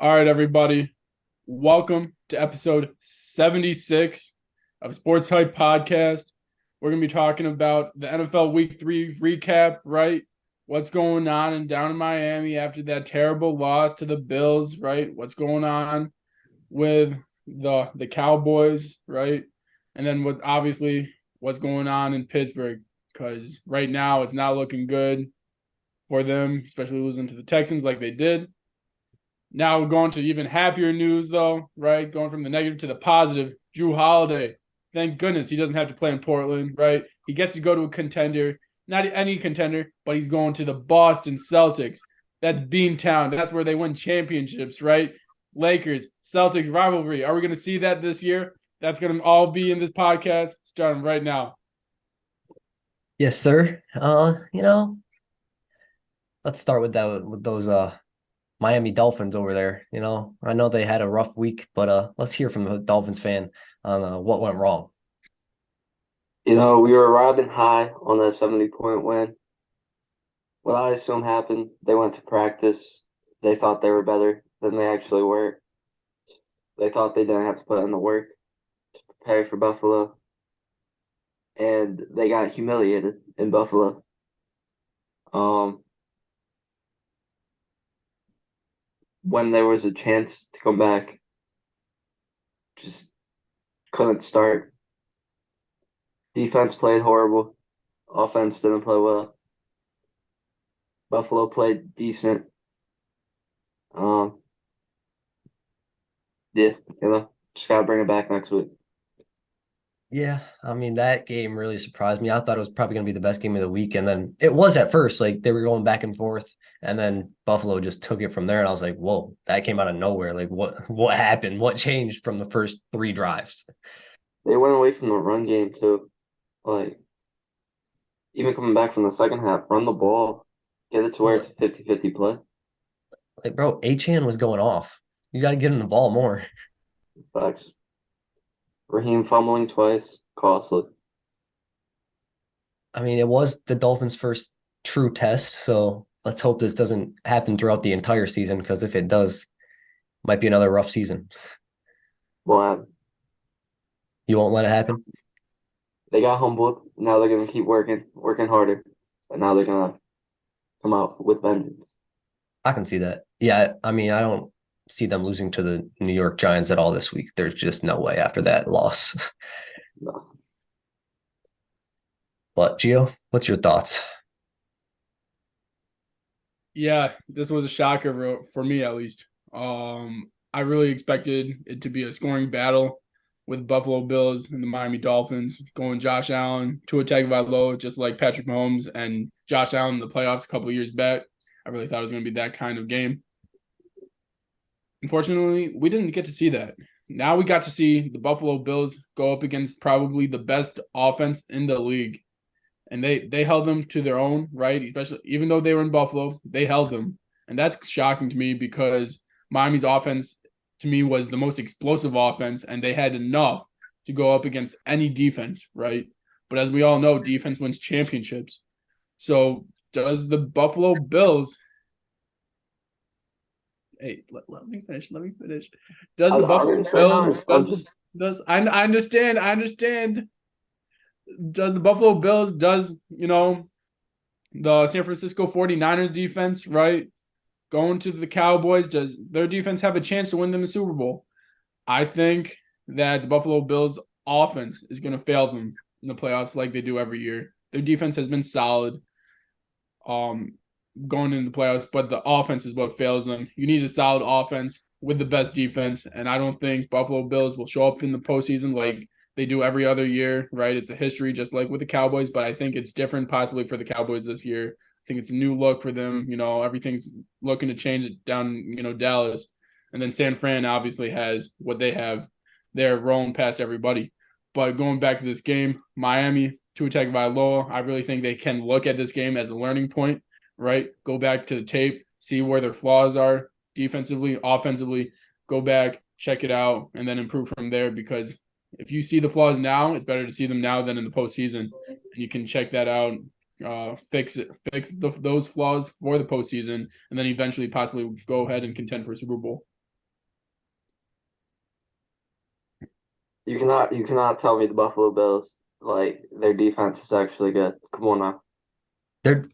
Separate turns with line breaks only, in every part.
All right, everybody. Welcome to episode 76 of Sports Hype Podcast. We're going to be talking about the NFL Week 3 recap, right? What's going on and down in Miami after that terrible loss to the Bills, right? What's going on with the Cowboys, right? And then what's going on in Pittsburgh, because right now it's not looking good for them, especially losing to the Texans like they did. Now we're going to even happier news, though, right? Going from the negative to the positive. Drew Holiday, thank goodness he doesn't have to play in Portland, right? He gets to go to a contender, not any contender, but he's going to the Boston Celtics. That's Beantown. That's where they win championships, right? Lakers, Celtics rivalry. Are we going to see that this year? That's going to all be in this podcast starting right now.
Yes, sir. Let's start with those Miami Dolphins over there. I know they had a rough week, but let's hear from the Dolphins fan on what went wrong.
We were riding high on that 70-point win. What I assume happened, they went to practice. They thought they were better than they actually were. They thought they didn't have to put in the work to prepare for Buffalo. And they got humiliated in Buffalo. When there was a chance to come back, just couldn't start. Defense played horrible. Offense didn't play well. Buffalo played decent. Just gotta bring it back next week.
Yeah, I mean, that game really surprised me. I thought it was probably going to be the best game of the week. And then it was at first, like they were going back and forth. And then Buffalo just took it from there. And I was like, whoa, that came out of nowhere. Like, what happened? What changed from the first three drives?
They went away from the run game too. Like, even coming back from the second half, run the ball, get it to where it's a 50-50 play.
Like, bro, Achan was going off. You got to get him the ball more.
Facts. Raheem fumbling twice, costly.
I mean, it was the Dolphins' first true test, so let's hope this doesn't happen throughout the entire season, because if it does, might be another rough season.
Well,
You won't let it happen?
they got humbled. Now they're gonna keep working harder. And now they're gonna come out with vengeance.
I can see that. Yeah, I mean, I don't see them losing to the New York Giants at all this week. There's just no way after that loss.
No.
But Gio, what's your thoughts?
Yeah, this was a shocker for me at least. I really expected it to be a scoring battle with Buffalo Bills and the Miami Dolphins going Josh Allen to attack low, just like Patrick Mahomes and Josh Allen in the playoffs a couple of years back. I really thought it was going to be that kind of game. Unfortunately, we didn't get to see that. Now we got to see the Buffalo Bills go up against probably the best offense in the league. And they held them to their own, right? Especially even though they were in Buffalo, they held them. And that's shocking to me because Miami's offense to me was the most explosive offense, and they had enough to go up against any defense, right? But as we all know, defense wins championships. So does the Buffalo Bills let me finish. Let me finish. Does
I
the
was
Buffalo
gonna say no.
Bills I understand. I understand. Does the Buffalo Bills, the San Francisco 49ers defense, right? Going to the Cowboys, does their defense have a chance to win them a Super Bowl? I think that the Buffalo Bills offense is going to fail them in the playoffs like they do every year. Their defense has been solid going into the playoffs, but the offense is what fails them. You need a solid offense with the best defense, and I don't think Buffalo Bills will show up in the postseason like they do every other year, right? It's a history just like with the Cowboys, but I think it's different possibly for the Cowboys this year. I think it's a new look for them. Everything's looking to change it down, Dallas. And then San Fran obviously has what they have. They're rolling past everybody. But going back to this game, Miami to attack Vailoa, I really think they can look at this game as a learning point, right? Go back to the tape, see where their flaws are defensively, offensively, go back, check it out, and then improve from there because if you see the flaws now, it's better to see them now than in the postseason. And you can check that out, fix those flaws for the postseason, and then eventually possibly go ahead and contend for a Super Bowl.
You cannot tell me the Buffalo Bills like their defense is actually good. Come on now.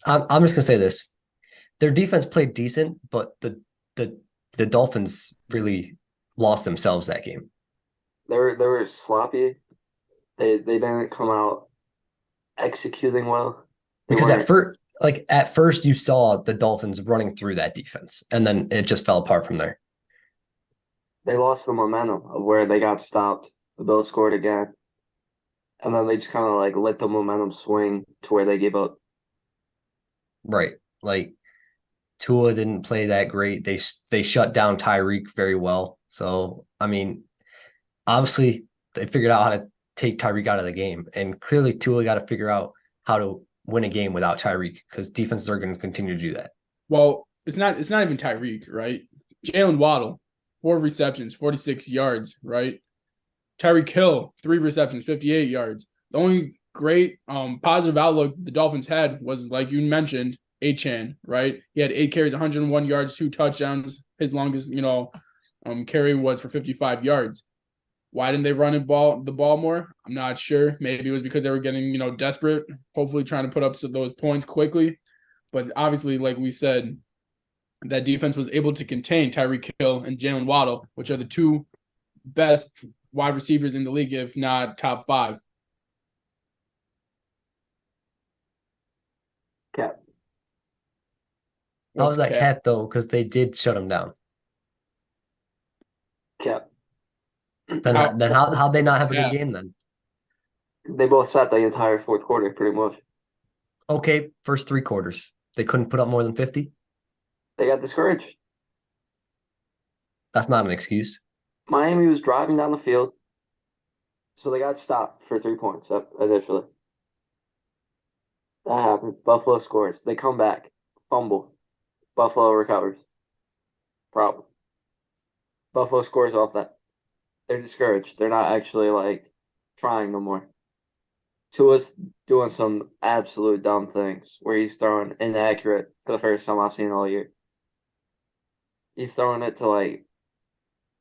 I'm just gonna say this. Their defense played decent, but the the Dolphins really lost themselves that game.
They were sloppy. They didn't come out executing well. They
Because
weren't.
at first you saw the Dolphins running through that defense, and then it just fell apart from there.
They lost the momentum of where they got stopped. The Bills scored again, and then they just kind of like let the momentum swing to where they gave up.
Right. Like Tua didn't play that great. They shut down Tyreek very well. So I mean, obviously they figured out how to take Tyreek out of the game, and clearly Tua got to figure out how to win a game without Tyreek because defenses are going to continue to do that.
Well, it's not even Tyreek, right? Jalen Waddle, 4 receptions, 46 yards, right? Tyreek Hill, 3 receptions, 58 yards. The only great positive outlook the Dolphins had was, like you mentioned, Achan, right? He had 8 carries, 101 yards, 2 touchdowns. His longest, carry was for 55 yards. Why didn't they run the ball more? I'm not sure. Maybe it was because they were getting, desperate, hopefully trying to put up those points quickly. But obviously, like we said, that defense was able to contain Tyreek Hill and Jalen Waddle, which are the two best wide receivers in the league, if not top five.
Cap.
How's
What's
that
cap?
cap though? Because they did shut him down.
Cap.
Then how'd they not have a good
Yeah.
game then?
They both sat the entire fourth quarter, pretty much.
Okay, first 3 quarters. They couldn't put up more than 50.
They got discouraged.
That's not an excuse.
Miami was driving down the field, so they got stopped for 3 points initially. That happened. Buffalo scores. They come back. Fumble. Buffalo recovers. Problem. Buffalo scores off that. They're discouraged. They're not actually like trying no more. Tua's doing some absolute dumb things where he's throwing inaccurate for the first time I've seen all year. He's throwing it to like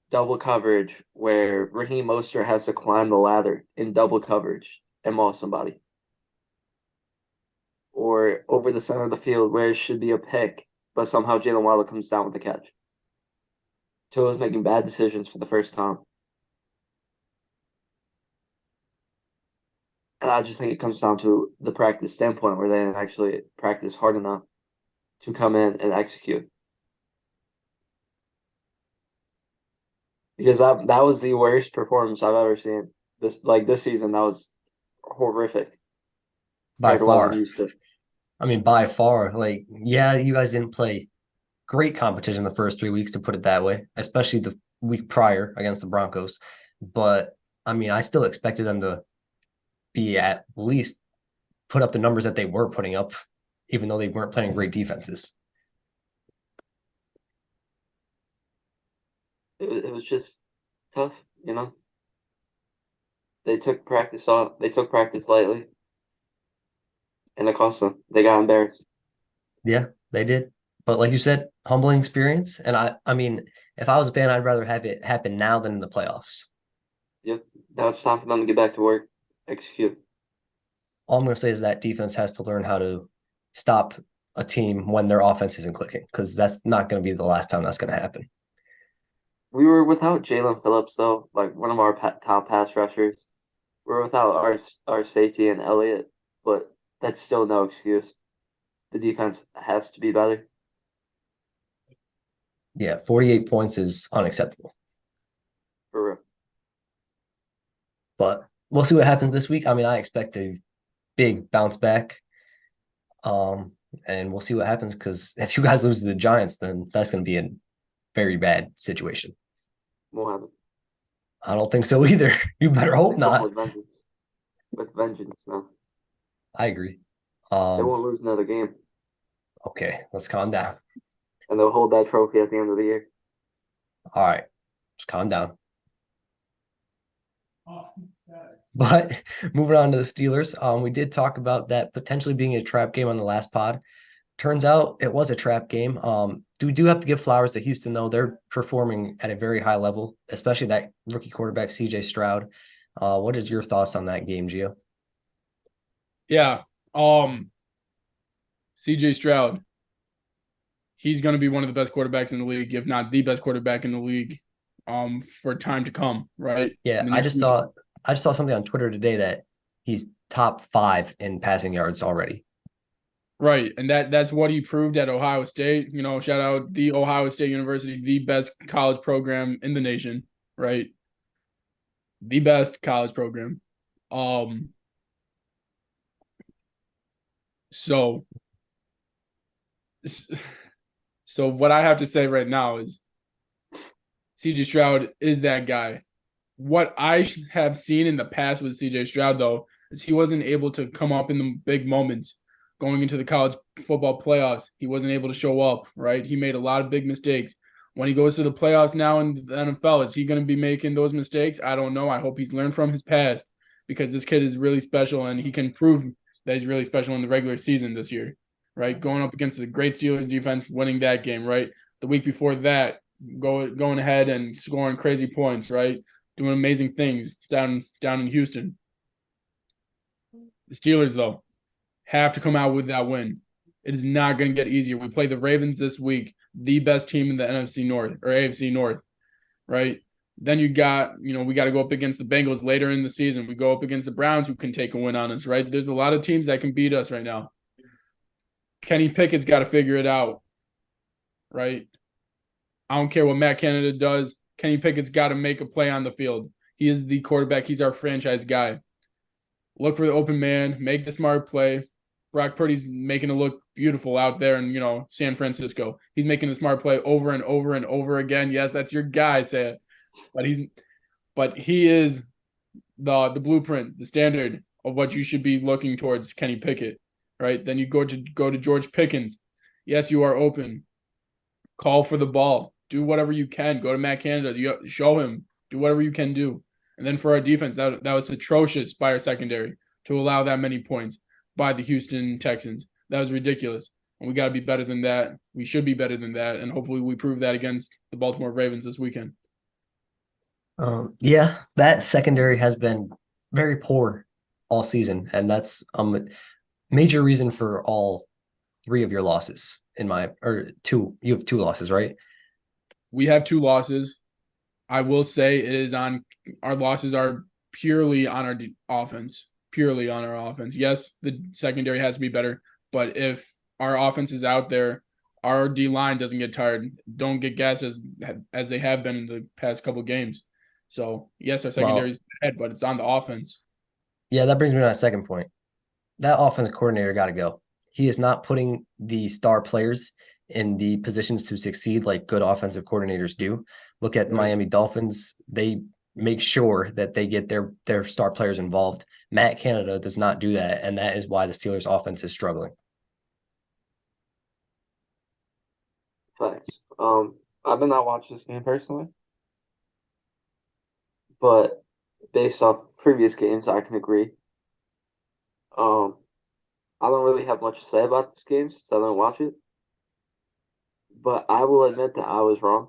double coverage where Raheem Mostert has to climb the ladder in double coverage and maul somebody. Or over the center of the field where it should be a pick, but somehow Jalen Waddle comes down with the catch. Tua's making bad decisions for the first time. And I just think it comes down to the practice standpoint where they didn't actually practice hard enough to come in and execute. Because that was the worst performance I've ever seen. This season, that was horrific
By
compared to what
far.
I'm used to.
I mean, by far. Like, yeah, you guys didn't play great competition the first 3 weeks, to put it that way, especially the week prior against the Broncos. But I mean, I still expected them to be at least put up the numbers that they were putting up, even though they weren't playing great defenses.
It was just tough, you know. They took practice off. They took practice lightly, and it cost them. They got embarrassed.
Yeah, they did. But like you said, humbling experience. And I mean, if I was a fan, I'd rather have it happen now than in the playoffs.
Yep. Now it's time for them to get back to work, execute.
All I'm going to say is that defense has to learn how to stop a team when their offense isn't clicking, because that's not going to be the last time that's going to happen.
We were without Jalen Phillips though, like one of our top pass rushers. We're without our safety and Elliott, but that's still no excuse. The defense has to be better.
Yeah, 48 points is unacceptable.
For real.
But we'll see what happens this week. I mean, I expect a big bounce back. And we'll see what happens, because if you guys lose to the Giants, then that's going to be a very bad situation.
Won't happen.
I don't think so either. You better hope
They come
not.
with vengeance. With vengeance, man.
I agree.
They won't lose another game,
Okay, let's calm down.
and they'll hold that trophy at the end of the year.
All right, just calm down. But moving on to the Steelers, we did talk about that potentially being a trap game on the last pod. Turns out it was a trap game. We do have to give flowers to Houston, though. They're performing at a very high level, especially that rookie quarterback, CJ Stroud. What is your thoughts on that game, Gio?
Yeah. CJ Stroud. He's going to be one of the best quarterbacks in the league, if not the best quarterback in the league, for time to come, right?
Yeah, I just saw something on Twitter today that he's top 5 in passing yards already.
Right. And that's what he proved at Ohio State. You know, shout out the Ohio State University, the best college program in the nation, right? The best college program. Um, so so what I have to say right now is CJ Stroud is that guy. What I have seen in the past with CJ Stroud, though, is he wasn't able to come up in the big moments going into the college football playoffs. He wasn't able to show up, right? He made a lot of big mistakes. When he goes to the playoffs now in the NFL, is he going to be making those mistakes? I don't know. I hope he's learned from his past because this kid is really special and he can prove that he's really special in the regular season this year, right? Going up against a great Steelers defense, winning that game, right? The week before that, going ahead and scoring crazy points, right? Doing amazing things down in Houston. The Steelers, though, have to come out with that win. It is not going to get easier. We play the Ravens this week, the best team in the NFC North or AFC North, right? Then we got to go up against the Bengals later in the season. We go up against the Browns, who can take a win on us, right? There's a lot of teams that can beat us right now. Kenny Pickett's got to figure it out, right? I don't care what Matt Canada does. Kenny Pickett's got to make a play on the field. He is the quarterback. He's our franchise guy. Look for the open man. Make the smart play. Brock Purdy's making it look beautiful out there in, San Francisco. He's making the smart play over and over and over again. Yes, that's your guy, say it. But he is the blueprint, the standard of what you should be looking towards Kenny Pickett, right? Then you go to George Pickens. Yes, you are open. Call for the ball. Do whatever you can. Go to Matt Canada. Show him. Do whatever you can do. And then for our defense, that was atrocious by our secondary to allow that many points by the Houston Texans. That was ridiculous. And we got to be better than that. We should be better than that. And hopefully we prove that against the Baltimore Ravens this weekend.
Yeah, that secondary has been very poor all season. And that's a major reason for all 3 of your losses two. You have 2 losses, right?
We have 2 losses. I will say our losses are purely on our offense. Purely on our offense. Yes, the secondary has to be better, but if our offense is out there, our D line doesn't get tired, don't get gassed as they have been in the past couple games. So yes, our secondary is bad, but it's on the offense.
Yeah, that brings me to my second point. That offensive coordinator got to go. He is not putting the star players in the positions to succeed like good offensive coordinators do. Look at Miami Dolphins. They make sure that they get their star players involved. Matt Canada does not do that, and that is why the Steelers' offense is struggling.
Thanks. I've been not watching this game personally, but based off previous games, I can agree. I don't really have much to say about this game since I don't watch it, but I will admit that I was wrong.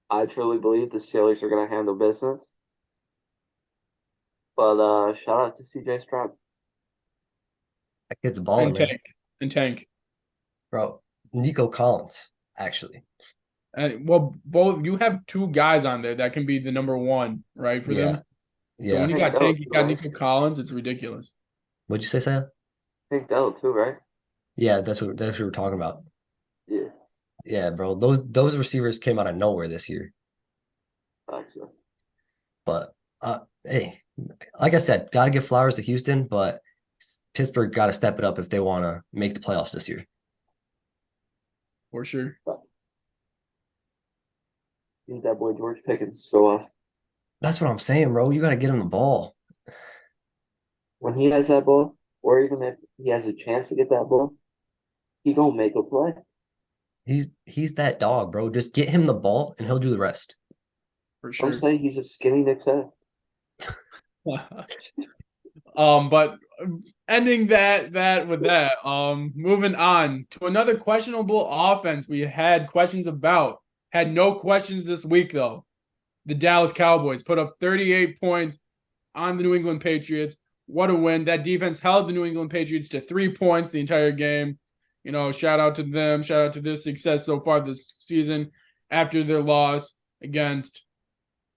I truly believe the Steelers are going to handle business. But shout out to CJ Stroud.
That kid's a baller, man.
Tank.
Bro, Nico Collins, actually.
Well, both you have 2 guys on there that can be the number 1, right, for them.
Yeah.
So when you got Tank, you got Nico Collins. It's ridiculous.
What'd you say, Sam?
Tank Dell too, right?
Yeah, that's what we're talking about.
Yeah.
Yeah, bro. Those receivers came out of nowhere this year.
Actually.
But hey, like I said, gotta give flowers to Houston, but Pittsburgh gotta step it up if they want to make the playoffs this year.
For sure.
Need that boy George Pickens. So
that's what I'm saying, bro. You gotta get him the ball.
When he has that ball, or even if he has a chance to get that ball, he gonna make a play.
He's that dog, bro. Just get him the ball and he'll do the rest.
For sure.
Some say he's a skinny Nick Saban.
But ending that with that, moving on to another questionable offense we had questions about. Had no questions this week though. the Dallas Cowboys put up 38 points on the New England Patriots. What a win. That defense held the New England Patriots to 3 points the entire game. Shout out to them. Shout out to their success so far this season after their loss against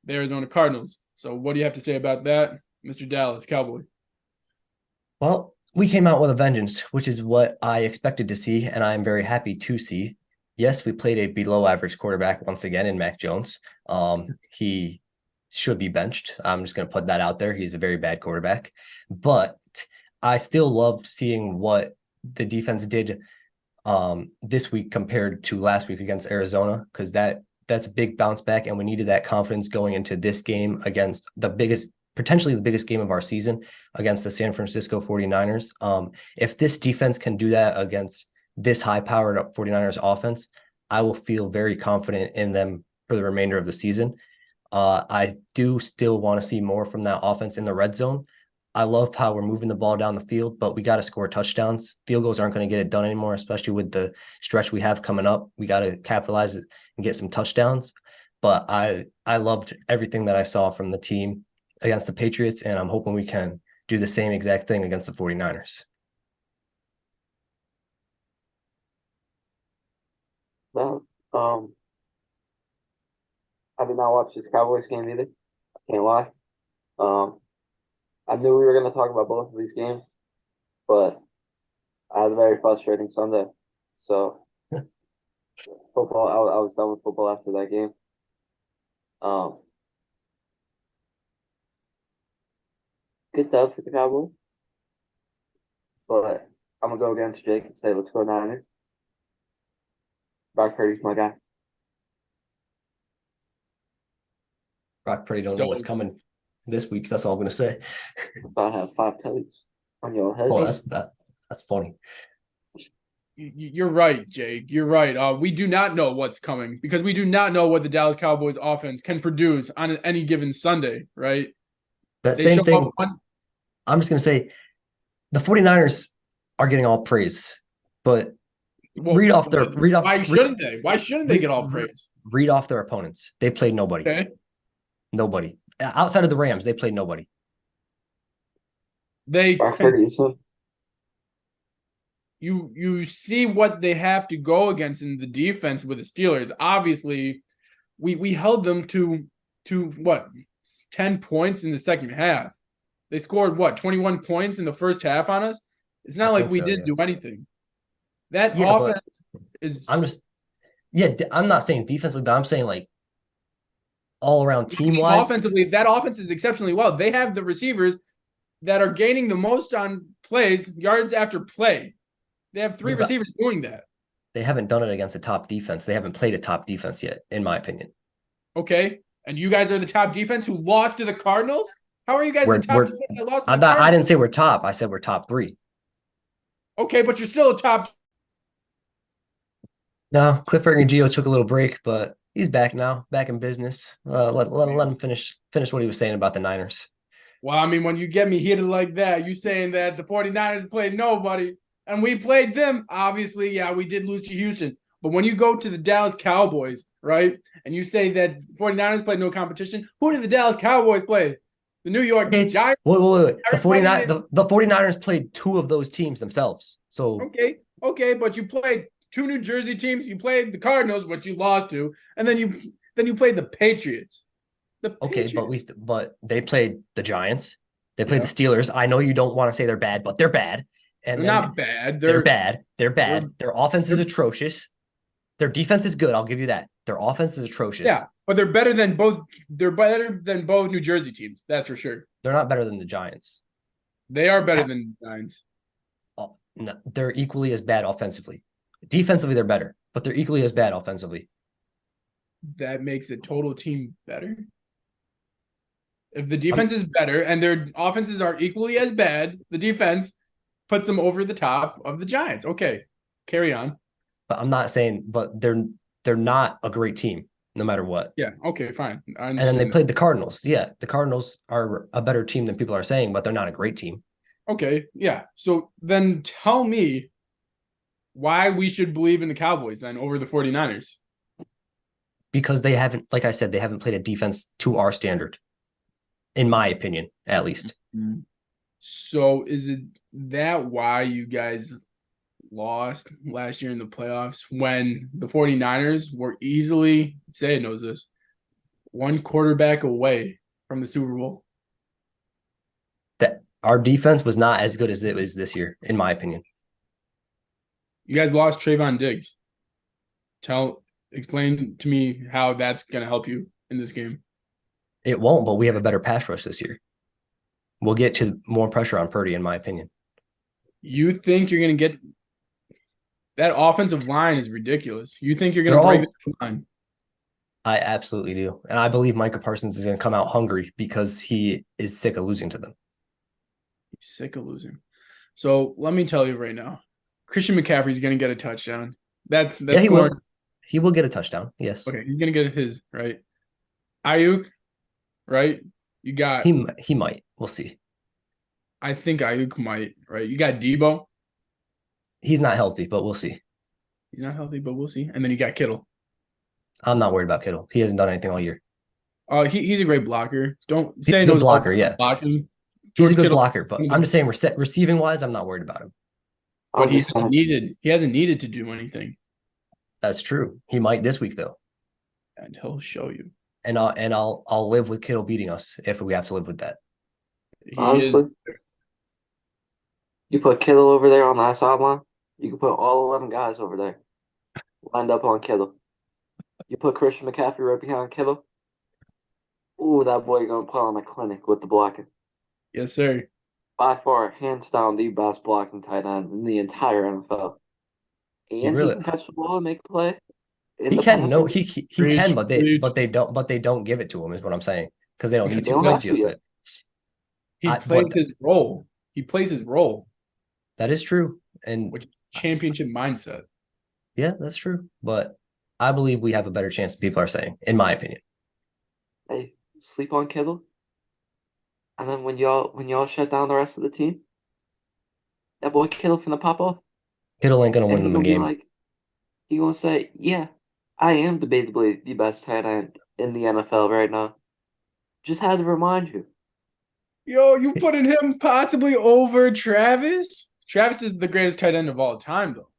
the Arizona Cardinals. So what do you have to say about that, Mr. Dallas Cowboy?
Well, we came out with a vengeance, which is what I expected to see, and I am very happy to see. Yes, we played a below-average quarterback once again in Mac Jones. He should be benched. I'm just going to put that out there. He's a very bad quarterback. But I still loved seeing what the defense did this week compared to last week against Arizona, because that's a big bounce back, and we needed that confidence going into this game against potentially the biggest game of our season against the San Francisco 49ers. If this defense can do that against this high-powered 49ers offense, I will feel very confident in them for the remainder of the season. I do still want to see more from that offense in the red zone. I love how we're moving the ball down the field, but we got to score touchdowns. Field goals aren't going to get it done anymore, especially with the stretch we have coming up. We got to capitalize it and get some touchdowns. But I loved everything that I saw from the team against the Patriots, and I'm hoping we can do the same exact thing against the 49ers.
No, I did not watch this Cowboys game either. I can't lie. I knew we were going to talk about both of these games, but I had a very frustrating Sunday. So football, I was done with football after that game. Good dub for the Cowboys, but I'm gonna go against Jake and say let's go Niners. Brock Purdy's my guy.
Brock Purdy don't know what's coming this week. That's all I'm going to say.
I have 5 toes on your head.
Oh, that's funny.
You're right, Jake. You're right. We do not know what's coming because we do not know what the Dallas Cowboys offense can produce on any given Sunday, right?
That same thing. I'm just going to say the 49ers are getting all praise, but
why shouldn't they? Why shouldn't they get all praise?
Read off their opponents. They played nobody.
Okay.
Nobody. Outside of the Rams, they played nobody.
You see what they have to go against in the defense with the Steelers. Obviously, we held them to what 10 points in the second half. They scored 21 points in the first half on us. It's not like we didn't do anything. That offense is.
I'm not saying defensively, but I'm saying like all around team wise.
Offensively, that offense is exceptionally well. They have the receivers that are gaining the most on plays, yards after play. They have 3 receivers doing that.
They haven't done it against a top defense. They haven't played a top defense yet, in my opinion.
Okay. And you guys are the top defense who lost to the Cardinals? How are you guys the top defense that lost to the Cardinals?
I didn't say we're top. I said we're top 3.
Okay, but you're still a top.
No, Clifford and Gio took a little break, but he's back now, back in business. Let him finish what he was saying about the Niners.
Well, I mean, when you get me heated like that, you saying that the 49ers played nobody, and we played them. Obviously, yeah, we did lose to Houston. But when you go to the Dallas Cowboys, right, and you say that 49ers played no competition, who did the Dallas Cowboys play? The New York Giants?
Wait. The 49ers played 2 of those teams themselves. So
Okay, but you played 2 New Jersey teams. You played the Cardinals, which you lost to, and then you played the Patriots.
But they played the Giants. They played the Steelers. I know you don't want to say they're bad, but they're bad. And
they're not bad.
They're bad. They're bad. Their offense is atrocious. Their defense is good. I'll give you that. Their offense is atrocious.
Yeah, but they're better than both. They're better than both New Jersey teams. That's for sure.
They're not better than the Giants.
They are better than the Giants.
Oh, no, they're equally as bad offensively. Defensively, they're better, but they're equally as bad offensively.
That makes a total team better. If the defense is better and their offenses are equally as bad, the defense puts them over the top of the Giants. Okay, carry on.
But I'm not saying, but they're not a great team, no matter what.
Yeah, okay, fine.
And then they played the Cardinals. Yeah, the Cardinals are a better team than people are saying, but they're not a great team.
Okay, yeah. So then tell me why we should believe in the Cowboys then over the 49ers.
because they haven't, like I said, they haven't played a defense to our standard, in my opinion, at least.
So is it that why you guys lost last year in the playoffs when the 49ers were easily, Say knows this, one quarterback away from the Super Bowl?
That our defense was not as good as it was this year, in my opinion.
You guys lost Trayvon Diggs. Explain to me how that's going to help you in this game.
It won't, but we have a better pass rush this year. We'll get to more pressure on Purdy, in my opinion.
You think you're going to get that offensive line is ridiculous. You think you're going to break the line?
I absolutely do. And I believe Micah Parsons is going to come out hungry because he is sick of losing to them.
He's sick of losing. So let me tell you right now, Christian McCaffrey's going to get a touchdown. That's
yeah, he will. He will get a touchdown. Yes.
Okay, he's going to get his, right? Ayuk, right? You got
he might. We'll see.
I think Ayuk might, right? You got Debo.
He's not healthy, but we'll see.
He's not healthy, but we'll see. And then you got Kittle.
I'm not worried about Kittle. He hasn't done anything all year.
He's a great blocker. Don't
say
he's a
good blocker, yeah.
Blocking.
He's a good blocker, but I'm just saying receiving wise, I'm not worried about him.
But he hasn't needed to do anything.
That's true. He might this week though.
And he'll show you.
And I'll live with Kittle beating us if we have to live with that.
Honestly, you put Kittle over there on that sideline, you can put all 11 guys over there lined up on Kittle. You put Christian McCaffrey right behind Kittle. Ooh, that boy going to put on a clinic with the blocking.
Yes, sir.
By far, hands down, the best blocking tight end in the entire NFL. And he can catch the ball and make a play.
He can, no, he can, but they don't give it to him, is what I'm saying, because they don't need to.
He plays his role. He plays his role.
That is true, and
which championship mindset.
Yeah, that's true, but I believe we have a better chance than people are saying, in my opinion.
Hey, sleep on Kittle, and then when y'all shut down the rest of the team, that boy Kittle finna pop off.
Kittle ain't gonna win them the game.
He gonna say, "Yeah, I am debatably the best tight end in the NFL right now." Just had to remind you.
Yo, you putting him possibly over Travis? Travis is the greatest tight end of all time, though.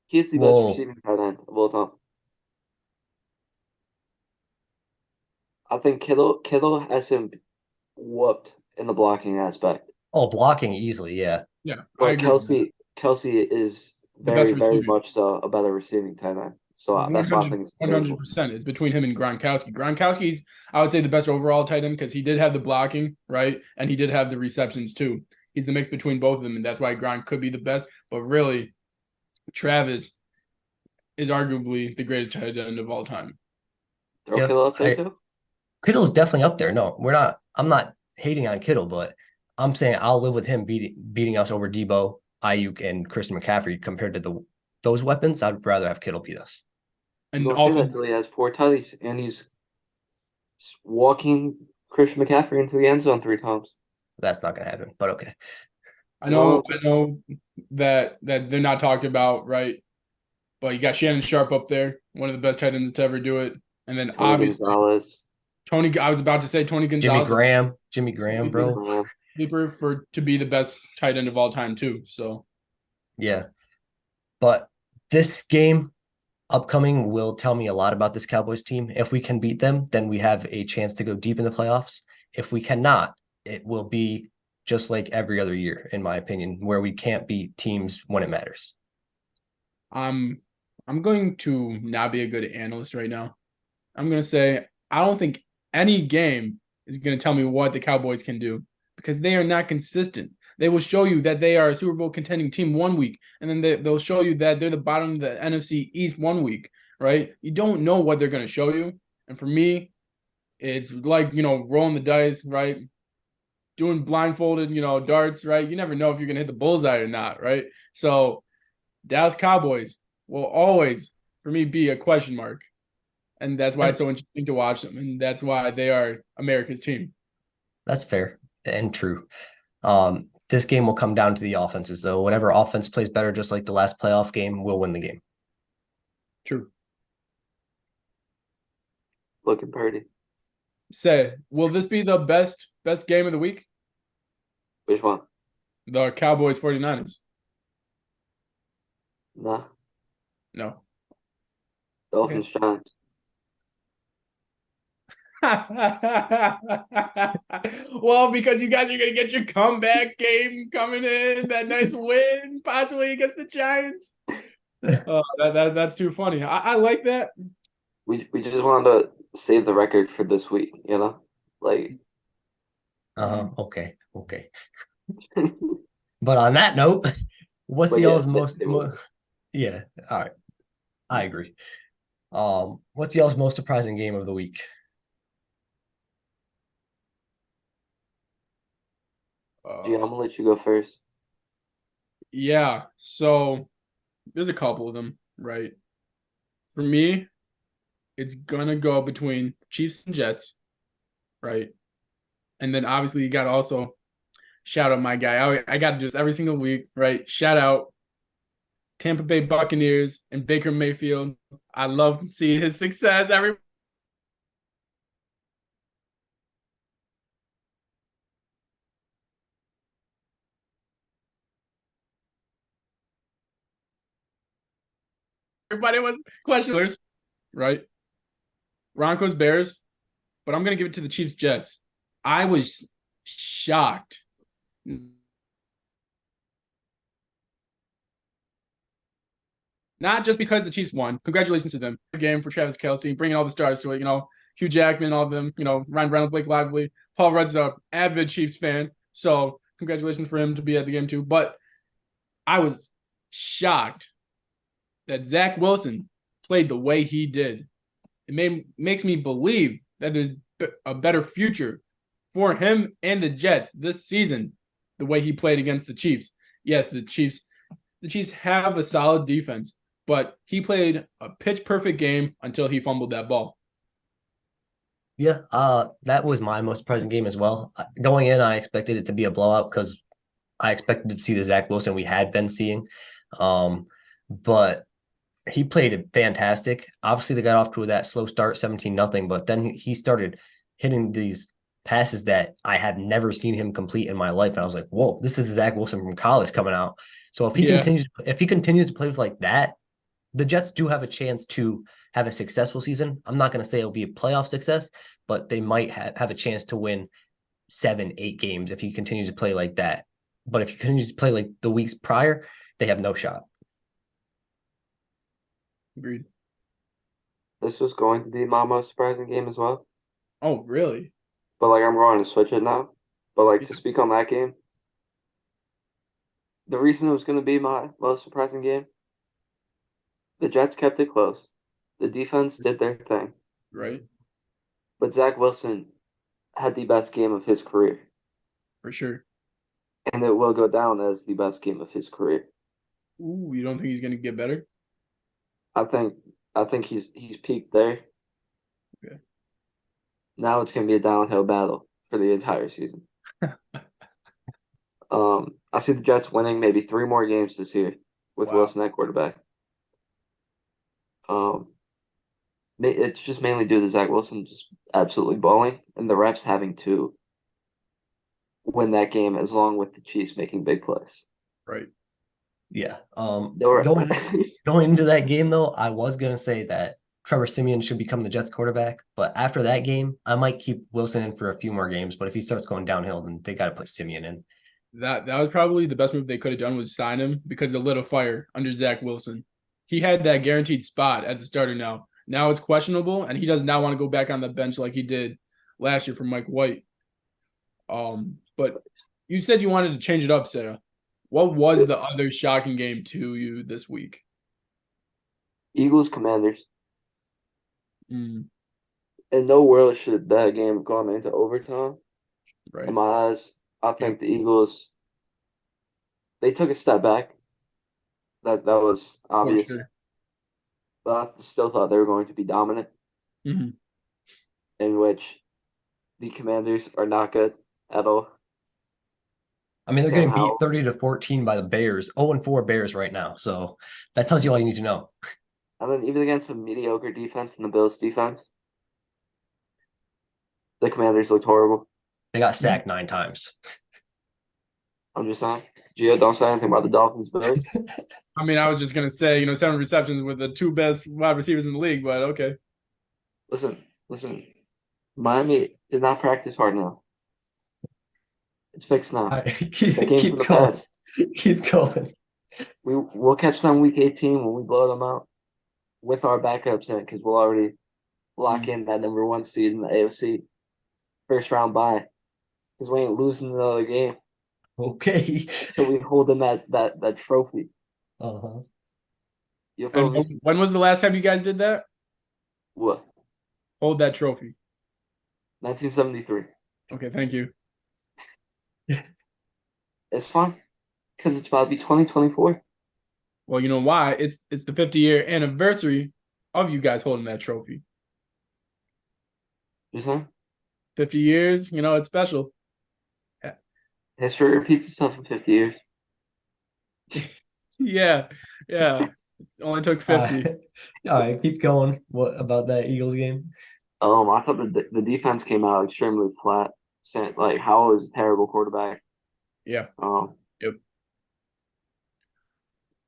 He's the best receiving tight end of all time. I think Kittle has him whooped in the blocking aspect.
Oh, blocking easily, yeah.
Yeah.
But Kelsey is very much so a better receiving tight end. So that's why I think it's
100%. It's between him and Gronkowski. Gronkowski's, I would say, the best overall tight end because he did have the blocking, right? And he did have the receptions too. He's the mix between both of them, and that's why Gronk could be the best. But really, Travis is arguably the greatest tight end of all time.
Throw Kittle up there too?
Kittle's definitely up there. No, we're not. I'm not hating on Kittle, but I'm saying I'll live with him beating us over Debo, Ayuk, and Christian McCaffrey compared to those weapons. I'd rather have Kittle beat us.
And also, he has 4 tutties, and he's walking Christian McCaffrey into the end zone 3 times.
That's not going to happen, but okay.
I know that they're not talked about, right? But you got Shannon Sharp up there, one of the best tight ends to ever do it. And then obviously I was about to say Tony Gonzalez.
Jimmy Graham, bro.
Sleeper to be the best tight end of all time too. So
yeah. But this game upcoming will tell me a lot about this Cowboys team. If we can beat them, then we have a chance to go deep in the playoffs. If we cannot, it will be just like every other year, in my opinion, where we can't beat teams when it matters.
I'm going to not be a good analyst right now. I'm going to say I don't think any game is going to tell me what the Cowboys can do because they are not consistent. They will show you that they are a Super Bowl contending team one week, and then they'll show you that they're the bottom of the NFC East one week, right? You don't know what they're going to show you. And for me, it's like, rolling the dice, right? Doing blindfolded, darts, right? You never know if you're going to hit the bullseye or not, right? So Dallas Cowboys will always, for me, be a question mark. And that's why it's so interesting to watch them. And that's why they are America's team.
That's fair and true. This game will come down to the offenses, though. Whatever offense plays better, just like the last playoff game, will win the game.
True.
looking pretty.
Say, will this be the best game of the week?
Which one?
The Cowboys 49ers.
Nah,
No.
Dolphins Giants.
Well, because you guys are gonna get your comeback game coming in, that nice win, possibly against the Giants. That's too funny. I like that.
We just wanted to save the record for this week, you know? Like
Okay. But on that note, what's
but
y'all's
yeah, they will.
yeah, all right. I agree. What's y'all's most surprising game of the week?
Gee, I'm gonna let you go first.
Yeah, so there's a couple of them, right? For me, it's gonna go between Chiefs and Jets, right? And then obviously you got to also shout out my guy. I got to do this every single week, right? Shout out Tampa Bay Buccaneers and Baker Mayfield. I love seeing his success. Everybody was questioners, right? Broncos, Bears, but I'm gonna give it to the Chiefs, Jets. I was shocked. Not just because the Chiefs won. Congratulations to them. Game for Travis Kelce, bringing all the stars to it. Hugh Jackman, all of them. Ryan Reynolds, Blake Lively. Paul Rudd's a avid Chiefs fan, so congratulations for him to be at the game too. But I was shocked that Zach Wilson played the way he did. Makes me believe that there's a better future for him and the Jets this season. The way he played against the Chiefs. Yes, the Chiefs have a solid defense, but he played a pitch perfect game until he fumbled that ball.
Yeah, that was my most surprising game as well. Going in, I expected it to be a blowout because I expected to see the Zach Wilson we had been seeing. But he played it fantastic. Obviously, they got off to that slow start, 17-0, but then he started hitting these passes that I had never seen him complete in my life. And I was like, whoa, this is Zach Wilson from college coming out. So if he continues to play with like that, the Jets do have a chance to have a successful season. I'm not going to say it'll be a playoff success, but they might have a chance to win 7-8 games if he continues to play like that. But if he continues to play like the weeks prior, they have no shot.
Agreed.
This was going to be my most surprising game as well.
Oh, really?
But like I'm going to switch it now. But like to speak on that game, the reason it was going to be my most surprising game, the Jets kept it close. The defense did their thing.
Right.
But Zach Wilson had the best game of his career.
For sure.
And it will go down as the best game of his career.
Ooh, you don't think he's going to get better?
I think he's peaked there.
Okay.
Now it's going to be a downhill battle for the entire season. I see the Jets winning maybe 3 more games this year with Wilson at quarterback. It's just mainly due to Zach Wilson just absolutely balling and the refs having to win that game as long with the Chiefs making big plays.
Right.
Yeah.
Going
into that game though, I was gonna say that Trevor Siemian should become the Jets quarterback, but after that game, I might keep Wilson in for a few more games. But if he starts going downhill, then they got to put Siemian in.
That was probably the best move they could have done was sign him because it lit a fire under Zach Wilson. He had that guaranteed spot at the starter now. Now it's questionable, and he does not want to go back on the bench like he did last year for Mike White. But you said you wanted to change it up, Sarah. What was the other shocking game to you this week?
Eagles Commanders.
In
no world should that game have gone into overtime.
Right.
In my eyes, I think the Eagles, they took a step back. That was obvious.
Sure.
But I still thought they were going to be dominant.
Mm-hmm.
In which the Commanders are not good at all.
I mean, they're getting beat 30-14 by the Bears. 0-4 Bears right now. So that tells you all you need to know.
And then even against a mediocre defense in the Bills defense, The Commanders looked horrible.
They got sacked 9 times.
I'm just saying. Gio, don't say anything about the Dolphins, Bears.
I mean, I was just gonna say, 7 receptions with the 2 best wide receivers in the league, but okay.
Listen. Miami did not practice hard enough. It's fixed now.
Right,
The game's in the
going.
past.
Keep going.
We'll catch them week 18 when we blow them out with our backups in because we'll already lock in that number 1 seed in the AFC first round bye because we ain't losing another game
Okay.
until we hold them that trophy.
Uh-huh.
You feel me?
And when was the last time you guys did that?
What?
Hold that trophy.
1973.
Okay, thank you.
It's fun because it's about to be 2024.
Well, you know why? It's the 50-year anniversary of you guys holding that trophy.
You saying?
50 years, it's special.
History repeats itself in 50 years.
Yeah. Only took 50.
All right, keep going. What about that Eagles game?
I thought the defense came out extremely flat. Like Howell is a terrible quarterback.
Yeah.
Yep.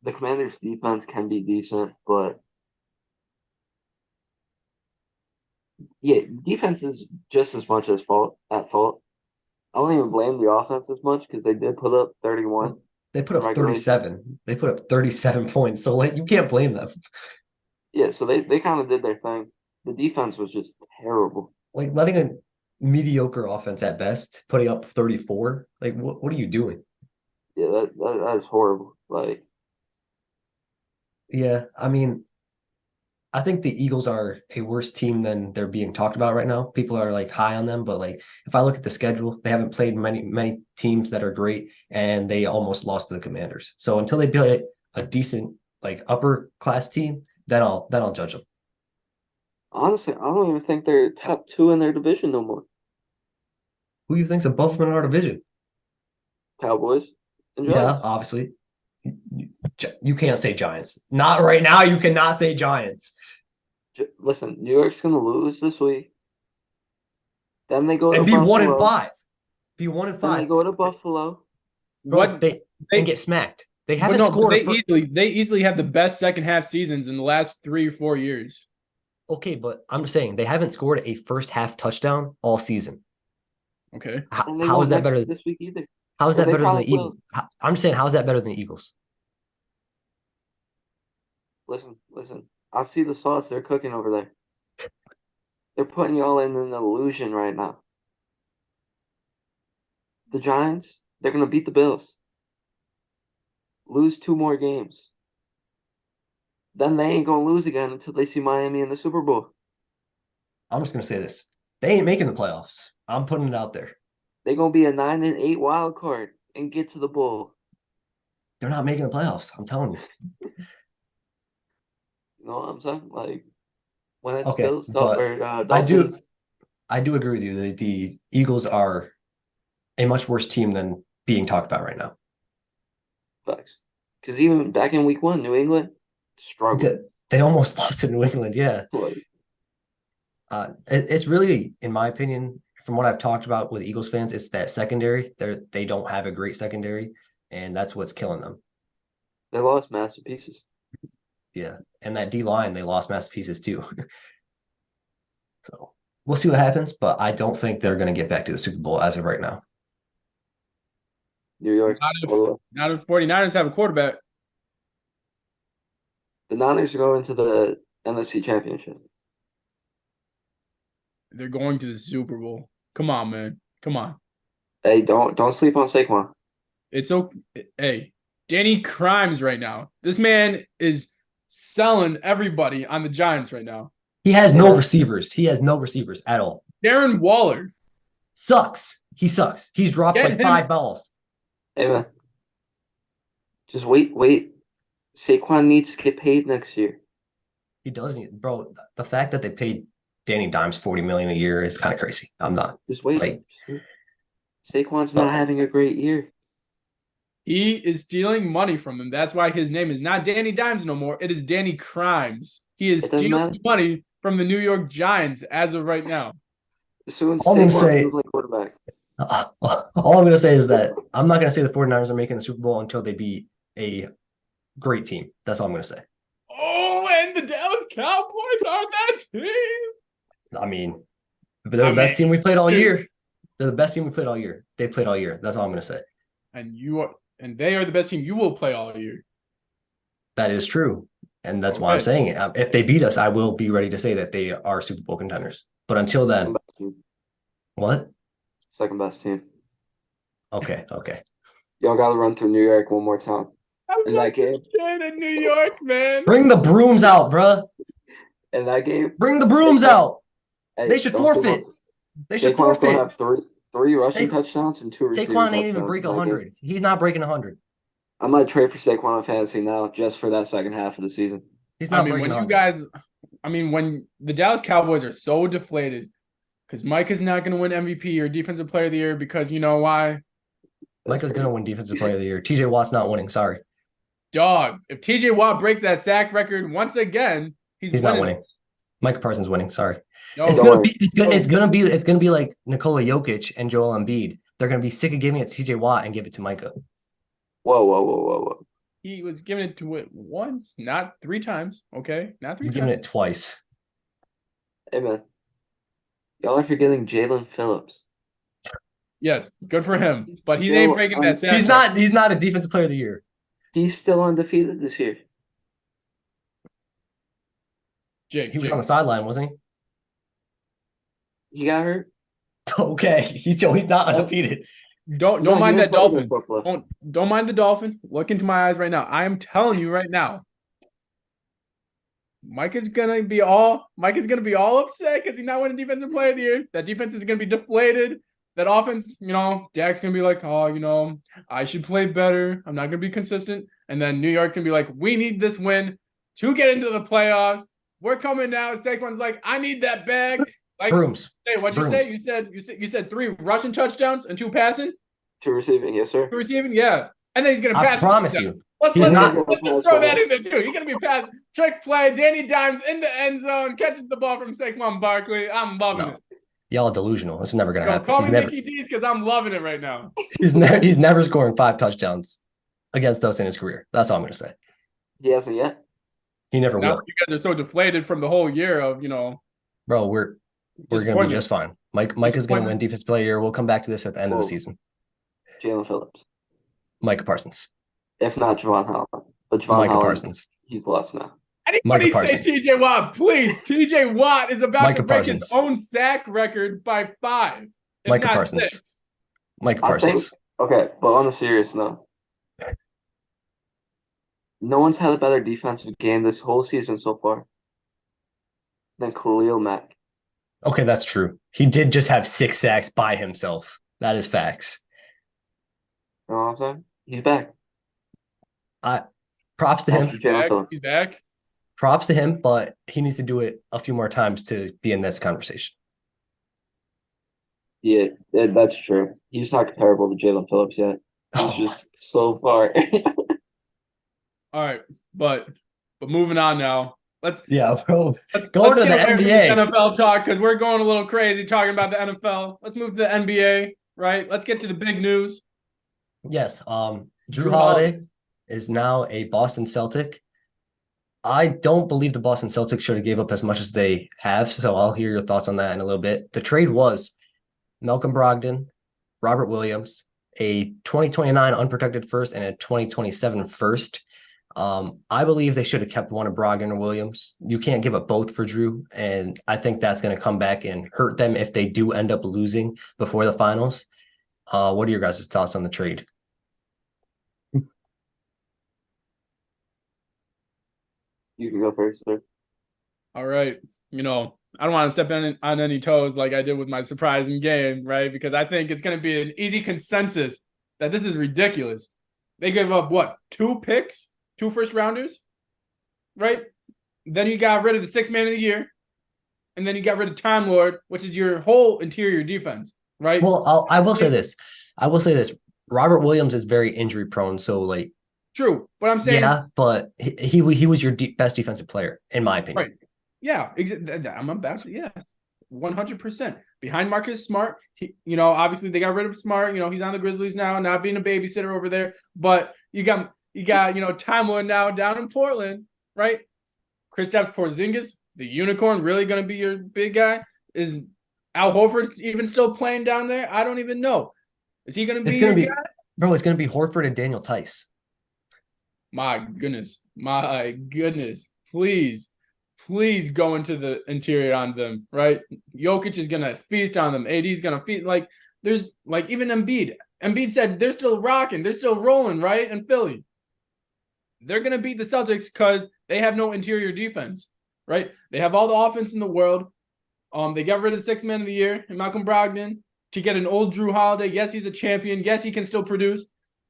The Commanders' defense can be decent, but yeah, defense is just as much at fault. I don't even blame the offense as much because they did put up 31.
They put up 37. They put up 37 points. So you can't blame them.
Yeah, so they kind of did their thing. The defense was just terrible.
Like letting a mediocre offense at best, putting up 34. Like what are you doing?
Yeah, that is horrible. Like,
yeah, I mean, I think the Eagles are a worse team than they're being talked about right now. People are like high on them, but like if I look at the schedule, they haven't played many teams that are great, and they almost lost to the Commanders. So until they play a decent like upper class team, then I'll judge them.
honestly, I don't even think they're top 2 in their division no more.
Who do you think's above them in our division?
Cowboys and
Yeah,
Giants.
obviously. You can't say Giants. Not right now. You cannot say Giants.
Listen, New York's gonna lose this week. Then they go
And
to
be
Buffalo.
1-5. Be 1-5.
Then they go to Buffalo.
Bro, they get smacked. They haven't scored.
They easily have the best second half seasons in the last 3 or 4 years.
Okay, but I'm just saying they haven't scored a first half touchdown all season.
Okay.
How is that better
this week either?
How is that better than the Eagles? I'm saying, how is that better than the Eagles?
Listen. I see the sauce they're cooking over there. They're putting y'all in an illusion right now. The Giants, they're gonna beat the Bills. Lose 2 more games. Then they ain't gonna lose again until they see Miami in the Super Bowl.
I'm just gonna say this: they ain't making the playoffs. I'm putting it out there.
They're gonna be a 9-8 wild card and get to the bowl.
They're not making the playoffs. I'm telling you.
You know what I'm saying? Like when it's
Okay,
Bills or
Dolphins.
Dolphins.
I do agree with you. The Eagles are a much worse team than being talked about right now.
Facts. Because even back in week 1, New England struggled.
They almost lost to New England. Yeah. It's really, in my opinion, from what I've talked about with Eagles fans, it's that secondary. They don't have a great secondary, and that's what's killing them.
They lost massive pieces.
Yeah, and that D line, they lost massive pieces too. So we'll see what happens, but I don't think they're going to get back to the Super Bowl as of right now.
New York.
Not if 49ers have a quarterback.
The Niners are going to the NFC Championship.
They're going to the Super Bowl. Come on, man. Come on.
Hey, don't sleep on Saquon.
It's okay. Hey, Danny Crimes right now. This man is selling everybody on the Giants right now.
He has no receivers. He has no receivers at all.
Darren Waller
sucks. He sucks. He's dropped like 5 balls.
Hey, man. Just wait. Saquon needs to get paid next year.
He doesn't, bro. The fact that they paid Danny Dimes $40 million a year is kind of crazy. I'm not.
Just wait. Saquon's not having a great year.
He is stealing money from them. That's why his name is not Danny Dimes no more. It is Danny Crimes. He is stealing money from the New York Giants as of right now.
Soon
All I'm gonna
Saquon's
say,
gonna play quarterback.
all I'm gonna say is that I'm not gonna say the 49ers are making the Super Bowl until they beat a great team. That's all I'm gonna say.
Oh, and the Dallas Cowboys are that team.
I mean, but they're the best team we played all year. They're the best team we played all year. They played all year. That's all I'm gonna say.
And they are the best team you will play all year.
That is true. And that's why I'm
Okay.
saying it. If they beat us, I will be ready to say that they are Super Bowl contenders. But until then,
Second best team.
what?
Second best team.
Okay.
Y'all got to run through New York one more time.
I'm
In that
not
game,
scared in New York, man.
Bring the brooms out, bruh.
in that game,
Bring the brooms out.
hey,
They should
don't sleep
forfeit.
on-
They should
Saquon's gonna
forfeit.
have three rushing
Saquon-
touchdowns and 2 receiving
Saquon
touchdowns.
ain't even break
in that game.
100. He's not breaking 100.
I might trade for Saquon on fantasy now just for that second half of the season.
He's not breaking
when
100.
when the Dallas Cowboys are so deflated because Mike is not going to win MVP or Defensive Player of the Year because you know why?
Micah's going to win Defensive Player of the Year. TJ Watt's not winning. Sorry.
Dog, if TJ Watt breaks that sack record once again, he's
not winning. Micah Parsons winning. Sorry.
No,
It's gonna be like Nikola Jokic and Joel Embiid. They're gonna be sick of giving it to TJ Watt and give it to Micah.
Whoa.
he was giving it to it once, not 3 times. Okay, not 3
He's
times.
giving it twice.
Hey, man. Y'all are forgetting Jalen Phillips.
Yes, good for him, but he ain't breaking that sack.
He's not a Defensive Player of the Year.
He's still undefeated this year.
Jake,
He was on the sideline, wasn't
He got hurt.
he? Okay. He's not undefeated.
Don't
No,
mind
he
that
didn't play
Dolphin.
against Buffalo.
Don't mind the Dolphin. Look into my eyes right now. I am telling you right now. Mike is gonna be all upset because he's not winning Defensive Player of the Year. That defense is gonna be deflated. That offense, Dak's gonna be like, I should play better. I'm not gonna be consistent. And then New York's gonna be like, we need this win to get into the playoffs. We're coming now. Saquon's like, I need that bag. Like,
Brooms.
hey, what'd you say? You said 3 rushing touchdowns and 2 passing.
2 receiving, yes, sir.
2 receiving, yeah. And then he's gonna pass.
I promise you.
Let's
He's not-
just throw that in there too. He's gonna be pass trick play. Danny Dimes in the end zone, catches the ball from Saquon Barkley. I'm loving it.
Y'all are delusional. It's never gonna happen.
Call me Mickey D's because I'm loving it right now.
He's never scoring 5 touchdowns against us in his career. That's all I'm gonna say.
He hasn't yet.
He never
Now
will.
you guys are so deflated from the whole year of
Bro, we're gonna be just fine. Mike is gonna win Defensive Player of the Year. We'll come back to this at the end of the season.
Jalen Phillips.
Micah Parsons.
If not Javon Holland. But Javon
Micah
Holland,
Parsons.
he's lost now.
Anybody say
Parsons.
TJ Watt, please. TJ Watt is about
Micah
to break
Parsons.
his own sack record by 5. If
Micah
not
Parsons.
6.
Micah
I
Parsons.
think, okay, but on a serious note, no one's had a better defensive game this whole season so far than Khalil Mack.
Okay, that's true. He did just have 6 sacks by himself. That is facts.
You know what I'm saying? He's back.
Props to him.
He's back.
Props to him, but he needs to do it a few more times to be in this conversation.
Yeah, that's true. He's not comparable to Jalen Phillips yet. He's just so far.
All right, but moving on now. Let's
bro. Go
let's
to the
get away from
NBA.
this NFL talk because we're going a little crazy talking about the NFL. Let's move to the NBA, right? Let's get to the big news.
Yes. Drew Holiday is now a Boston Celtic. I don't believe the Boston Celtics should have gave up as much as they have, so I'll hear your thoughts on that in a little bit. The trade was Malcolm Brogdon, Robert Williams, a 2029 unprotected first and a 2027 first. I believe they should have kept one of Brogdon or Williams. You can't give up both for Drew, and I think that's going to come back and hurt them if they do end up losing before the finals. What are your guys' thoughts on the trade?
You can go first, sir.
All right. I don't want to step on any toes like I did with my surprising game, right? Because I think it's going to be an easy consensus that this is ridiculous. They gave up, 2 picks? 2 first-rounders? Right? Then you got rid of the 6th man of the year. And then you got rid of Time Lord, which is your whole interior defense, right?
Well, I will say this. Robert Williams is very injury prone, so
true. But I'm saying,
yeah, but he was your best defensive player in my opinion.
right? Yeah, exactly. I'm about to, yeah. 100%. Behind Marcus Smart, obviously they got rid of Smart. He's on the Grizzlies now, not being a babysitter over there. But you got Time now down in Portland, right? Kristaps Porzingis, the unicorn, really going to be your big guy? Is Al Horford even still playing down there? I don't even know. Is he going to be your guy?
Bro, it's going to be Horford and Daniel Tice.
My goodness. Please go into the interior on them, right? Jokic is going to feast on them. AD's going to feast. There's even Embiid. Embiid said they're still rocking. They're still rolling, right? In Philly. They're going to beat the Celtics because they have no interior defense, right? They have all the offense in the world. They got rid of the 6th man of the year, Malcolm Brogdon, to get an old Drew Holiday. Yes, he's a champion. Yes, he can still produce,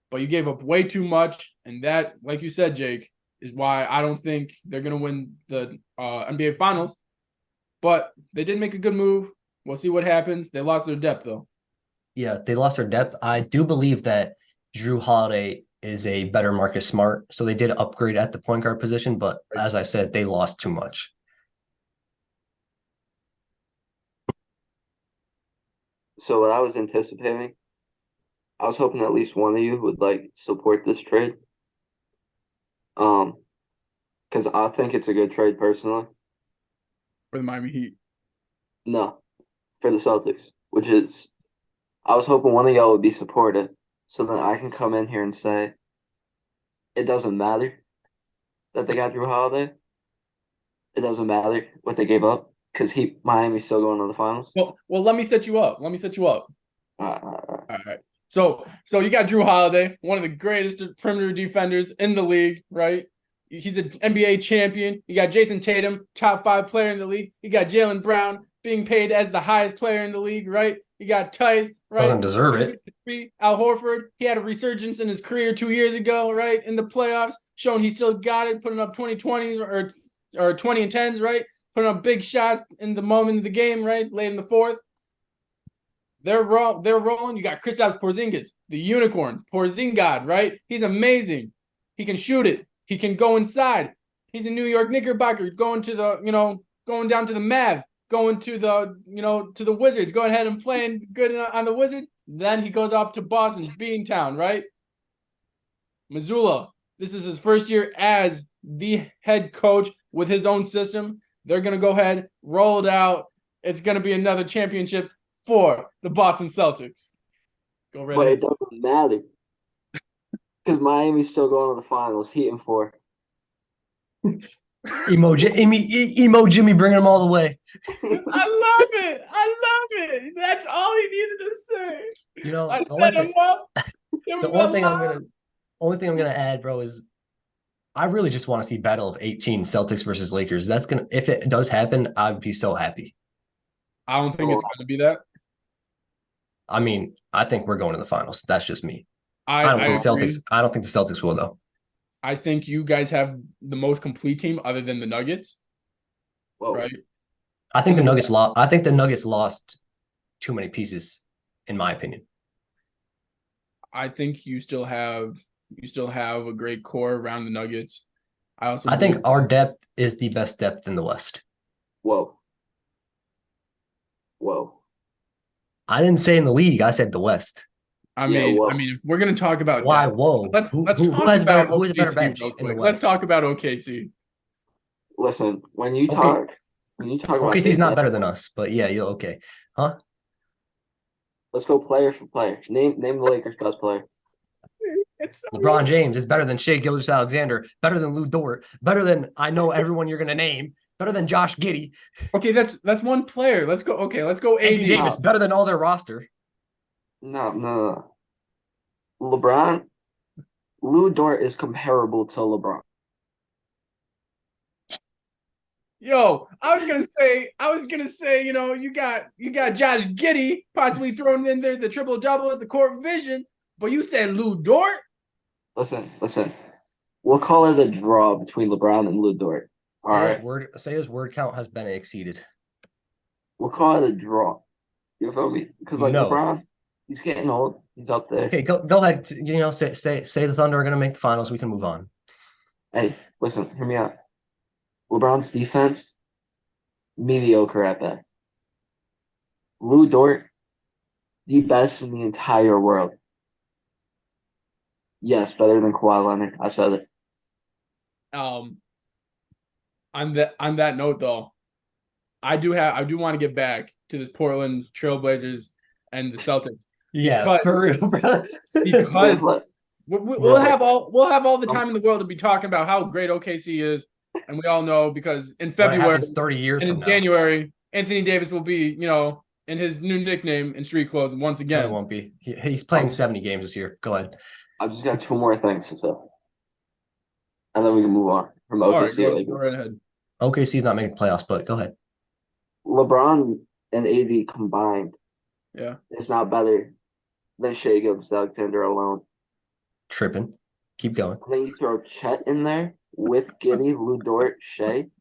but you gave up way too much. And that, like you said, Jake, is why I don't think they're going to win the NBA Finals. But they did make a good move. We'll see what happens. They lost their depth, though.
Yeah, they lost their depth. I do believe that Drew Holiday is a better Marcus Smart. So they did upgrade at the point guard position, but as I said, they lost too much.
So what I was anticipating, I was hoping at least one of you would support this trade. Because I think it's a good trade personally.
For the Miami Heat.
No, for the Celtics, which is, I was hoping one of y'all would be supportive, so then I can come in here and say, it doesn't matter that they got Drew Holiday. It doesn't matter what they gave up because Miami's still going to the finals.
Well, let me set you up. All right. So you got Drew Holiday, one of the greatest perimeter defenders in the league, right? He's an NBA champion. You got Jason Tatum, top 5 player in the league. You got Jaylen Brown being paid as the highest player in the league, right? You got Tice, right?
Doesn't deserve it.
Al Horford, he had a resurgence in his career 2 years ago, right? In the playoffs, showing he still got it, putting up 20-20s or 20 and 10s, right? Putting up big shots in the moment of the game, right? Late in the fourth. They're rolling. You got Kristaps Porzingis, the unicorn, Porzingod, right? He's amazing. He can shoot it. He can go inside. He's a New York Knickerbocker going down to the Mavs, going to the Wizards, going ahead and playing good on the Wizards. Then he goes up to Boston's Beantown, right? Missoula, this is his first year as the head coach with his own system. They're going to go ahead, roll it out. It's going to be another championship for the Boston Celtics. Go right
But
ahead.
it doesn't matter because Miami's still going to the finals, Heat and 4.
Emo Jimmy bringing them all the way.
I love it. That's all he needed to say. I set him up.
The only thing I'm gonna add, bro, is I really just want to see battle of 18 Celtics versus Lakers. If it does happen, I'd be so happy.
I don't think it's gonna be that.
I mean, I think we're going to the finals. That's just me.
I don't think
the Celtics will, though.
I think you guys have the most complete team other than the Nuggets.
Whoa.
Right?
I think the Nuggets lost. I think the Nuggets lost too many pieces, in my opinion.
I think you still have a great core around the Nuggets. I
think our depth is the best depth in the West.
Whoa.
I didn't say in the league. I said the West.
I mean, if we're gonna talk about
why?
Depth,
whoa.
Let's talk about
who has a better bench in the West?
Let's talk about OKC.
Listen, when you talk about
OKC's not better than us, but yeah, you're okay, huh?
Let's go player for player. Name the Lakers' best player.
LeBron James is better than Shai Gilgeous-Alexander, better than Lou Dort, better than I know everyone you're gonna name, better than Josh Giddey.
Okay, that's one player. Let's go. Okay, let's go.
Anthony Davis, better than all their roster.
No. LeBron, Lou Dort is comparable to LeBron.
Yo, I was gonna say, you got Josh Giddey possibly thrown in there, the triple double as the court vision, but you said Lou Dort.
Listen. We'll call it a draw between LeBron and Lou Dort. All right.
Sayer's word count has been exceeded.
We'll call it a draw. You feel me? Because LeBron, he's getting old. He's up there.
Okay, go ahead. Say the Thunder are gonna make the finals. We can move on.
Hey, listen, hear me out. LeBron's defense, mediocre at best. Lou Dort, the best in the entire world. Yes, better than Kawhi Leonard. I said it.
On that note though, I do want to get back to this Portland Trailblazers and the Celtics
Yeah,
because
for real, bro.
because we'll
Yeah.
have all the time in the world to be talking about how great OKC is, and we all know because in
What
February
happens 30 years
and
from
in
now?
January, Anthony Davis will be, in his new nickname in street clothes once
No,
again.
it won't be. He's playing 70 games this year. Go ahead.
I've just got two more things to say, and then we can move on from
All right,
OKC.
go right ahead.
OKC's not making playoffs, but go ahead.
LeBron and AD combined
Yeah.
is not better than Shea Gilgeous-Alexander alone.
Tripping. Keep going.
And then you throw Chet in there with Giddey, Lou Dort, Shea.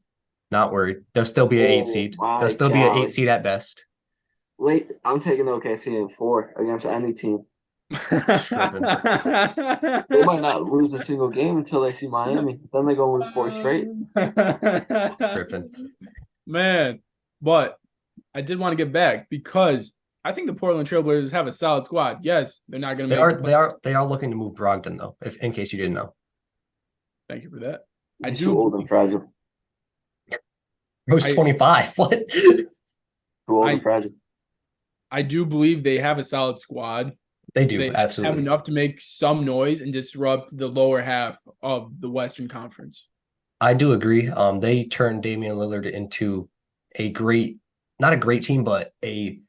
Not worried. They'll still be an 8
Oh
seed.
my
They'll still be an 8
God.
seed at best.
Wait, I'm taking OKC in 4 against any team.
Tripping.
They might not lose a single game until they see Miami. Then they go lose 4 straight.
Tripping.
Man, but I did want to get back because I think the Portland Trailblazers have a solid squad. Yes, they're not going to make
They are looking to move Brogdon though, if in case you didn't know.
Thank you for that.
He's too old and fragile.
Bro's 25. What?
Too old and fragile.
I do believe they have a solid squad.
They do,
They
absolutely.
have enough to make some noise and disrupt the lower half of the Western Conference.
I do agree. They turned Damian Lillard into not a great team, but a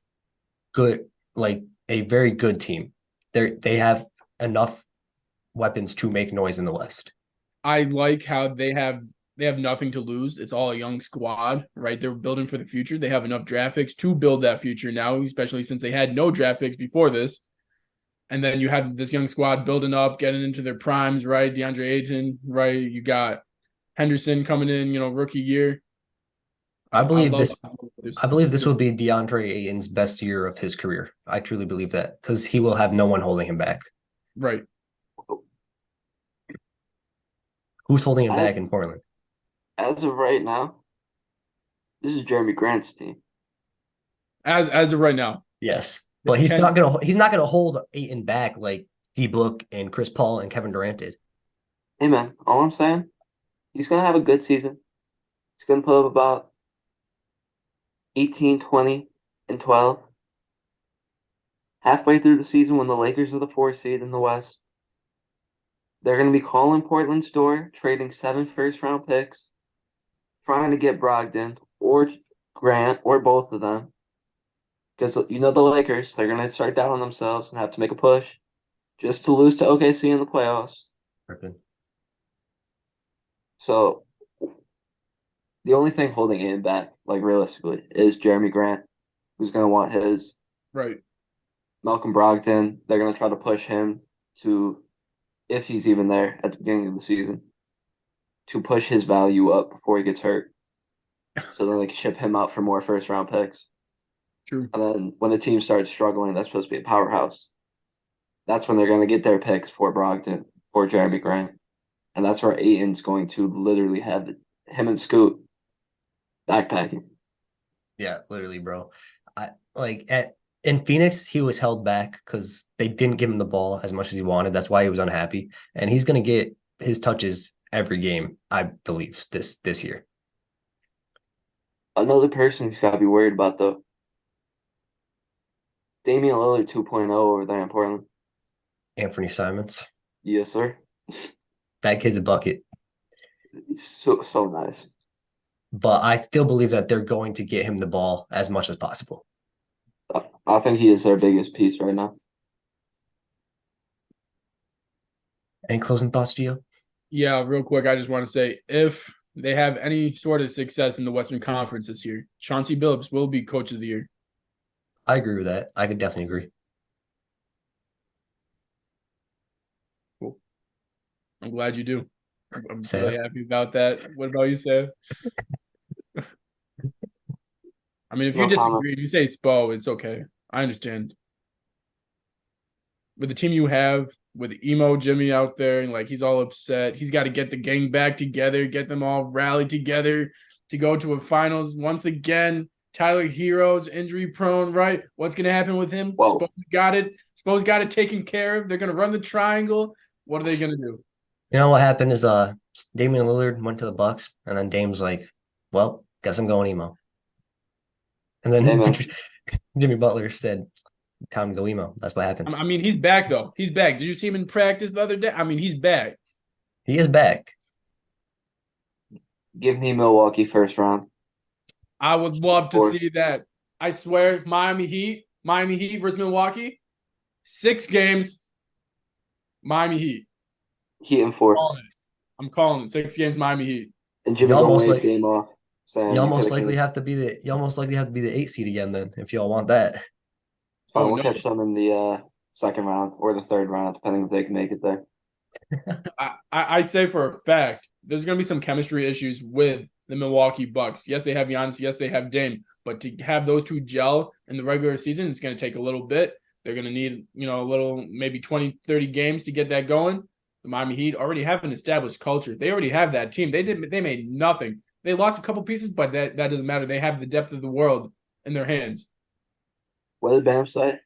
very good team. They have enough weapons to make noise in the West.
I like how they have nothing to lose. It's all a young squad, right? They're building for the future. They have enough draft picks to build that future now, especially since they had no draft picks before this. And then you have this young squad building up, getting into their primes, right? DeAndre Ayton, right? You got Henderson coming in, rookie year.
I believe this
this
will be DeAndre Ayton's best year of his career. I truly believe that because he will have no one holding him back.
Right.
Who's holding him back in Portland?
As of right now, this is Jeremy Grant's team.
As of right now.
Yes. But he's not gonna hold Ayton back like D Book and Chris Paul and Kevin Durant did.
Hey man, all I'm saying, he's gonna have a good season. He's gonna put up about 18, 20, and 12. Halfway through the season when the Lakers are the 4 seed in the West. They're gonna be calling Portland's door, trading 7 first-round picks, trying to get Brogdon or Grant or both of them. Because the Lakers, they're going to start down on themselves and have to make a push just to lose to OKC in the playoffs.
Perfect.
So the only thing holding Ayton back, like realistically, is Jeremy Grant, who's going to want his.
Right.
Malcolm Brogdon, they're going to try to push him to, if he's even there at the beginning of the season, to push his value up before he gets hurt. So then they can ship him out for more first-round picks.
True.
And then when the team starts struggling, that's supposed to be a powerhouse. That's when they're going to get their picks for Brogdon, for Jeremy Grant. And that's where Ayton's going to literally have him and Scoot backpacking.
Yeah, literally, bro. In Phoenix, he was held back because they didn't give him the ball as much as he wanted. That's why he was unhappy. And he's going to get his touches every game, I believe, this year.
Another person he's got to be worried about, though. Damian Lillard 2.0 over there in Portland.
Anthony Simons.
Yes, sir.
That kid's a bucket.
He's so nice.
But I still believe that they're going to get him the ball as much as possible.
I think he is their biggest piece right now.
Any closing thoughts, Gio?
Yeah, real quick, I just want to say if they have any sort of success in the Western Conference this year, Chauncey Billups will be Coach of the Year.
I agree with that. I could definitely agree.
Cool. I'm glad you do. I'm really happy about that. What about you, Sam? I mean, if you disagree, if you say Spo, it's okay. I understand. With the team you have, with emo Jimmy out there, and he's all upset, he's got to get the gang back together, get them all rallied together to go to a finals once again. Tyler Hero's injury prone, right? What's going to happen with him?
Whoa.
Spo's got it taken care of. They're going to run the triangle. What are they going to do?
You know what happened is Damian Lillard went to the Bucks, and then Dame's like, well, guess I'm going emo. And
Hey,
then
man.
Jimmy Butler said, time to go emo. That's what happened.
I mean, he's back, though. He's back. Did you see him in practice the other day? I mean, he's back.
He is back.
Give me Milwaukee first round.
I would love to
Fourth.
see that. I swear, Miami Heat versus Milwaukee, 6 games, Miami Heat.
Heat in fourth.
I'm calling it 6 games, Miami Heat.
And Jimmy
You almost
gonna wave
like-
game off. Saying
You almost likely have to be the 8 seed again then, if y'all want that.
Fine,
Oh,
we'll
no.
catch them in the second round or the third round, depending if they can make it there.
I say for a fact, there's going to be some chemistry issues with the Milwaukee Bucks. Yes, they have Giannis. Yes, they have Dame. But to have those two gel in the regular season, it's going to take a little bit. They're going to need, a little, maybe 20, 30 games to get that going. The Miami Heat already have an established culture. They already have that team. They made nothing. They lost a couple pieces, but that doesn't matter. They have the depth of the world in their hands.
What did Bam say?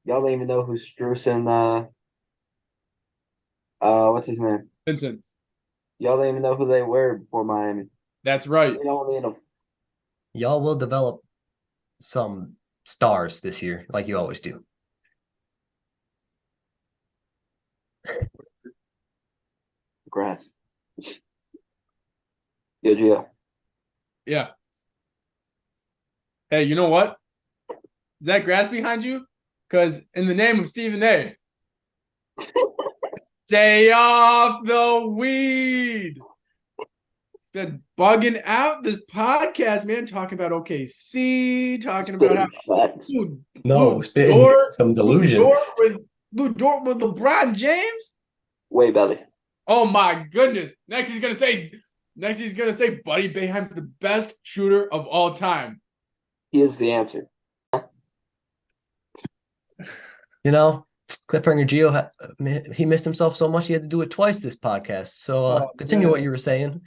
Y'all don't even know who Strus and what's his name?
Vincent,
Y'all don't even know who they were before Miami.
that's right.
We don't need them.
Y'all will develop some stars this year, like you always do.
Grass. Yeah, Gio.
Yeah. Hey, you know what? Is that grass behind you? Because in the name of Stephen A., stay off the weed. Been bugging out this podcast, man. Talking about OKC, talking about how
Facts.
Some delusion.
Lou Dort with LeBron James.
Way belly.
Oh my goodness! Next he's gonna say, Buddy Boeheim's the best shooter of all time.
He is the answer.
Cliffhanger Gio, he missed himself so much he had to do it twice this podcast. So continue what you were saying.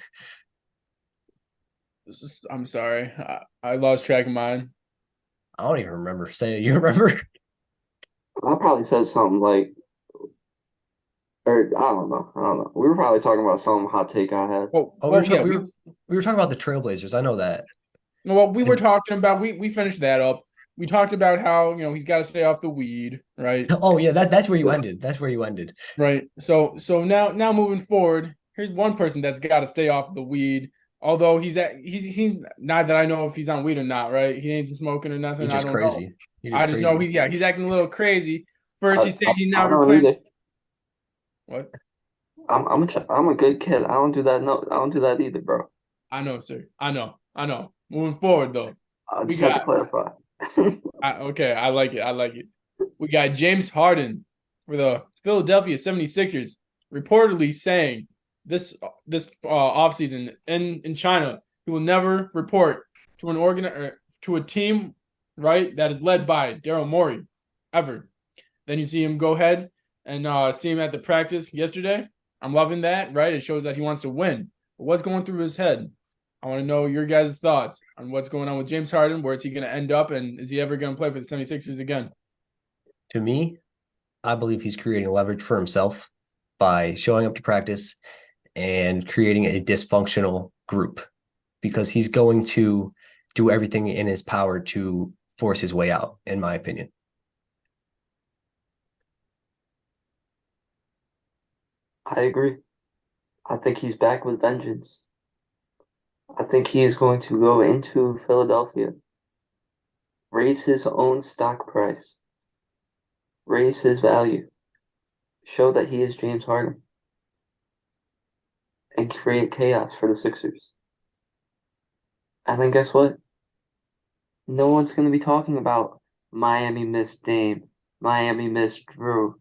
I'm sorry, I lost track of mine.
I don't even remember. Say it. You remember?
I probably said something like, or I don't know. We were probably talking about some hot take I had.
We were talking about the Trailblazers. I know that.
Well, we were talking about we finished that up. We talked about how he's got to stay off the weed, right?
Oh yeah, that's where you ended. That's where you ended.
Right. So now moving forward, here's one person that's got to stay off the weed. Although he's not that I know if he's on weed or not, right? He ain't smoking or nothing.
He's just crazy.
I just know he's acting a little crazy. First, he's saying he's not
replaying.
What?
I'm a good kid. I don't do that. No, I don't do that either, bro.
I know, sir. I know. Moving forward, though.
I just have to clarify.
Okay, I like it. We got James Harden for the Philadelphia 76ers reportedly saying this offseason in China he will never report to to a team, right, that is led by Daryl Morey ever. Then you see him go ahead and see him at the practice yesterday. I'm loving that, right? It shows that he wants to win. But what's going through his head? I want to know your guys' thoughts on what's going on with James Harden. Where is he going to end up, and is he ever going to play for the 76ers again?
To me, I believe he's creating leverage for himself by showing up to practice and creating a dysfunctional group because he's going to do everything in his power to force his way out, in my opinion.
I agree. I think he's back with vengeance. I think he is going to go into Philadelphia, raise his own stock price, raise his value, show that he is James Harden, and create chaos for the Sixers. And then guess what? No one's going to be talking about Miami missed Dame, Miami missed Drew.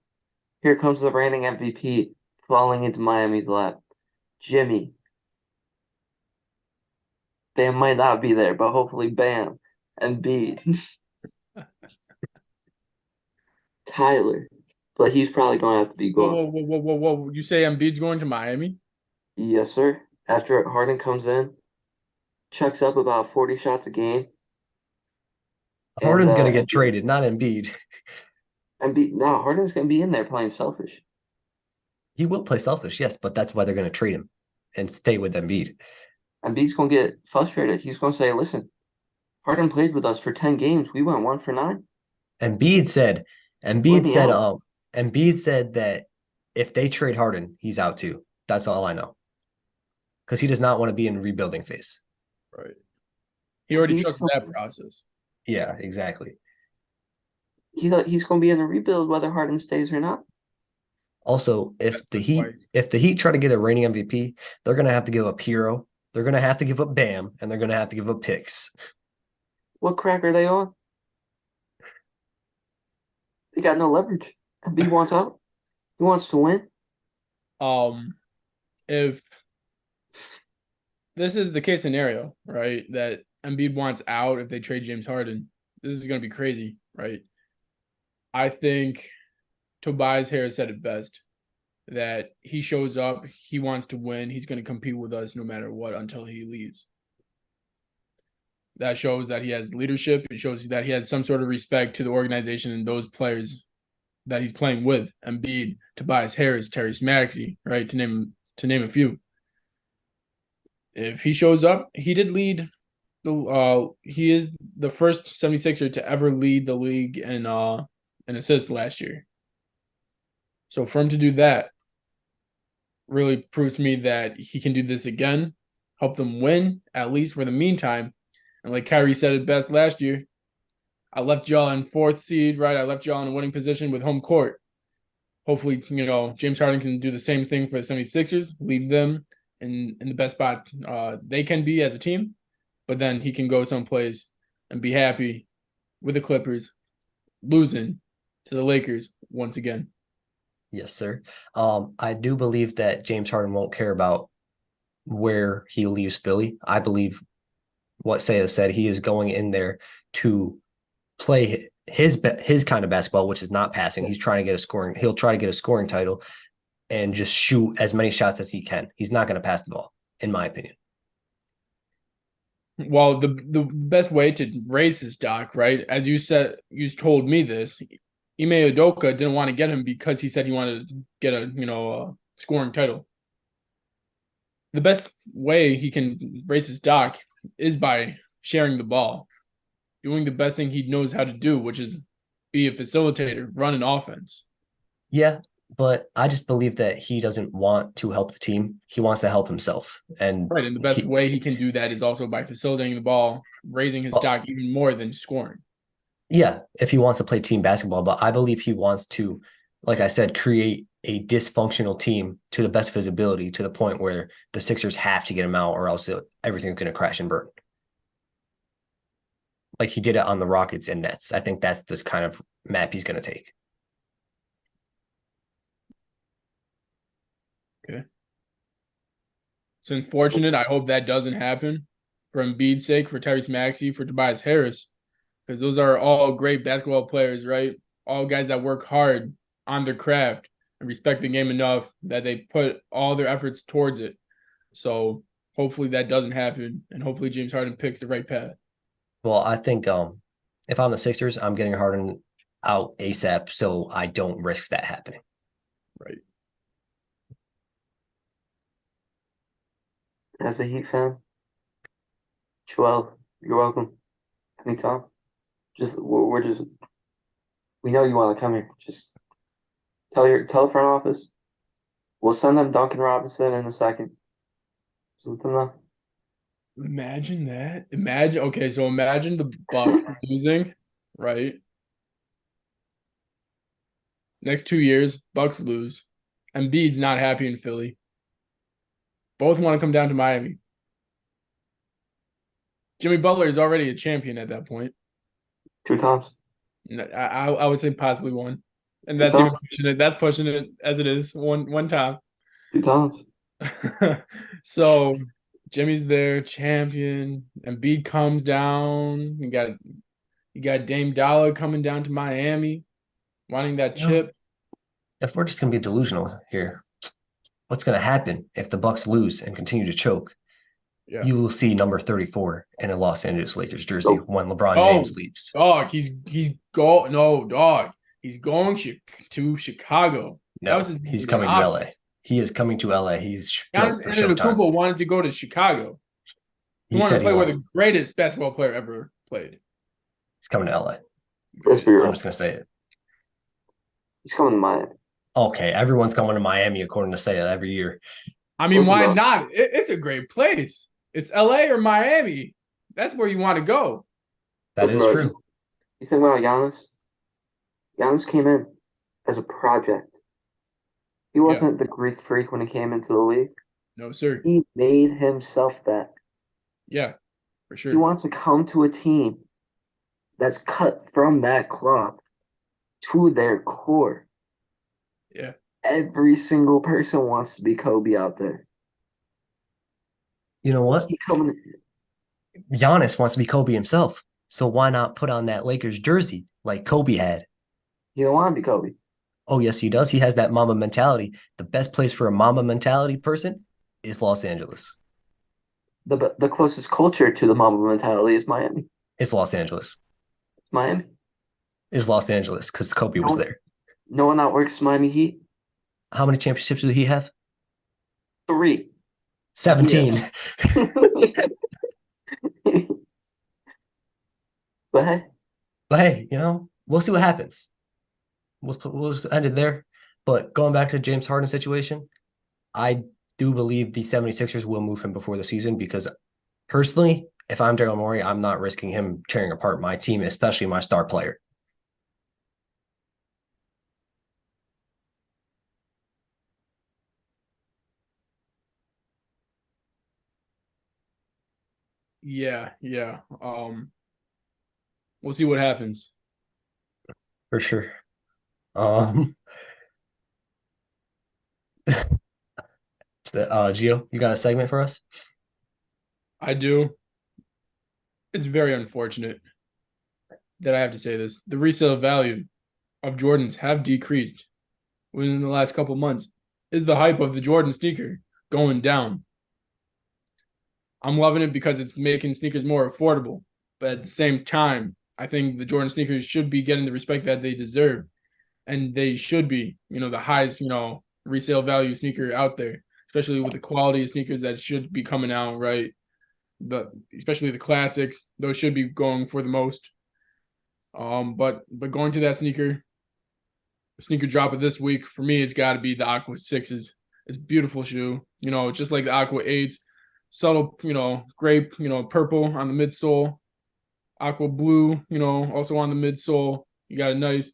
Here comes the reigning MVP falling into Miami's lap. Jimmy. Bam might not be there, but hopefully Bam and Bede. Tyler. But he's probably going to have to be gone.
Whoa. You say Embiid's going to Miami?
Yes, sir. After Harden comes in, chucks up about 40 shots a game. And
Harden's gonna get traded, not Embiid.
no, Harden's gonna be in there playing selfish.
He will play selfish, yes, but that's why they're gonna trade him and stay with Embiid.
Embiid's gonna get frustrated. He's gonna say, "Listen, Harden played with us for 10 games. We went 1 for 9.
Embiid said,
Let
Embiid
me
said,
out."
Embiid said that if they trade Harden, he's out too. That's all I know. Because he does not want to be in rebuilding phase.
Right. He already
Embiid's
trusted that process.
Yeah, exactly.
He's gonna be in the rebuild whether Harden stays or not.
Also,
That's the point.
if the Heat try to get a reigning MVP, they're gonna have to give up Hero, they're gonna have to give up Bam, and they're gonna have to give up picks.
What crack are they on? They got no leverage. Embiid wants out. He wants to win.
If this is the case scenario, right, that Embiid wants out if they trade James Harden, this is going to be crazy, right? I think Tobias Harris said it best, that he shows up, he wants to win, he's going to compete with us no matter what until he leaves. That shows that he has leadership. It shows that he has some sort of respect to the organization and those players that he's playing with. Embiid, Tobias Harris, Tyrese Maxey, right, to name a few. If he shows up, he did lead he is the first 76er to ever lead the league in assists last year. So for him to do that really proves to me that he can do this again, help them win, at least for the meantime. And like Kyrie said it best last year, I left y'all in 4th seed, right? I left y'all in a winning position with home court. Hopefully, James Harden can do the same thing for the 76ers, lead them in the best spot they can be as a team. But then he can go someplace and be happy with the Clippers, losing to the Lakers once again.
Yes, sir. I do believe that James Harden won't care about where he leaves Philly. I believe what Saya said, he is going in there to play his kind of basketball, which is not passing. He's trying to get a scoring. He'll try to get a scoring title and just shoot as many shots as he can. He's not going to pass the ball, in my opinion.
Well, the best way to raise his stock, right? As you said, you told me this. Ime Udoka didn't want to get him because he said he wanted to get a scoring title. The best way he can raise his stock is by sharing the ball, doing the best thing he knows how to do, which is be a facilitator, run an offense.
Yeah, but I just believe that he doesn't want to help the team. He wants to help himself. And
right, and the best way he can do that is also by facilitating the ball, raising his stock even more than scoring.
Yeah, if he wants to play team basketball, but I believe he wants to, like I said, create a dysfunctional team to the best of his ability, to the point where the Sixers have to get him out or else everything's going to crash and burn. Like he did it on the Rockets and Nets. I think that's this kind of map he's going to take.
Okay. It's unfortunate. I hope that doesn't happen for Embiid's sake, for Tyrese Maxey, for Tobias Harris, because those are all great basketball players, right? All guys that work hard on their craft and respect the game enough that they put all their efforts towards it. So hopefully that doesn't happen, and hopefully James Harden picks the right path.
Well, I think if I'm the Sixers, I'm getting Harden out ASAP so I don't risk that happening.
Right.
As a Heat fan, Joel, you're welcome. Anytime. We know you want to come here. Just tell the front office. We'll send them Duncan Robinson in a second. Just let them know.
Imagine that. Imagine the Bucks losing, right? Next 2 years, Bucks lose. Embiid's not happy in Philly. Both want to come down to Miami. Jimmy Butler is already a champion at that point.
2 times.
I would say possibly 1. And that's even pushing it. That's pushing it as it is. One time.
2 times.
So Jimmy's there, champion. Embiid comes down. You got Dame Dollar coming down to Miami, wanting that chip.
If we're just gonna be delusional here, what's gonna happen if the Bucks lose and continue to choke?
Yeah.
you will see number 34 in a Los Angeles Lakers jersey
Nope.
when LeBron
Oh,
James leaves.
dog. Dog. He's going to Chicago. That was
No,
his
he's
only
coming to
option.
LA. He is coming to LA. He's built
Giannis
for Showtime.
Antetokounmpo wanted to go to Chicago. He
He
wanted to
said he
play where
wants.
the greatest basketball player ever played.
He's coming to LA.
Let's be
I'm
real.
just gonna say it.
He's coming to Miami.
Okay, everyone's coming to Miami according to Saya every year.
I mean,
Listen,
why
bro.
not? It's a great place. It's LA or Miami. That's where you want to go.
That
Listen,
is
bro,
true.
You think about Giannis? Giannis came in as a project. He wasn't the Greek freak when he came into the league.
No, sir.
He made himself that.
Yeah, for
He
sure.
wants to come to a team that's cut from that cloth to their core.
Yeah.
Every single person wants to be Kobe out there.
You know what?
He coming.
Giannis wants to be Kobe himself. So why not put on that Lakers jersey like Kobe had?
He don't want to be Kobe.
Oh, yes, he does. He has that Mamba mentality. The best place for a Mamba mentality person is Los Angeles.
The closest culture to the Mamba mentality is Miami.
It's Los Angeles.
Miami.
It's Los Angeles because Kobe was there.
No one outworks Miami Heat.
How many championships did he have?
3.
17.
Yeah. But hey,
But hey, we'll see what happens. We'll just end it there. But going back to the James Harden situation, I do believe the 76ers will move him before the season because personally, if I'm Daryl Morey, I'm not risking him tearing apart my team, especially my star player.
Yeah. We'll see what happens.
For sure. Gio, you got a segment for us?
I do. It's very unfortunate that I have to say this. The resale value of Jordans have decreased within the last couple months. Is the hype of the Jordan sneaker going down? I'm loving it because it's making sneakers more affordable. But at the same time, I think the Jordan sneakers should be getting the respect that they deserve. And they should be, the highest, resale value sneaker out there, especially with the quality of sneakers that should be coming out, right? Especially the classics, those should be going for the most. But going to that sneaker drop of this week, for me, it's got to be the Aqua 6s. It's a beautiful shoe, just like the Aqua 8s. Subtle, grape, purple on the midsole. Aqua blue, also on the midsole. You got a nice,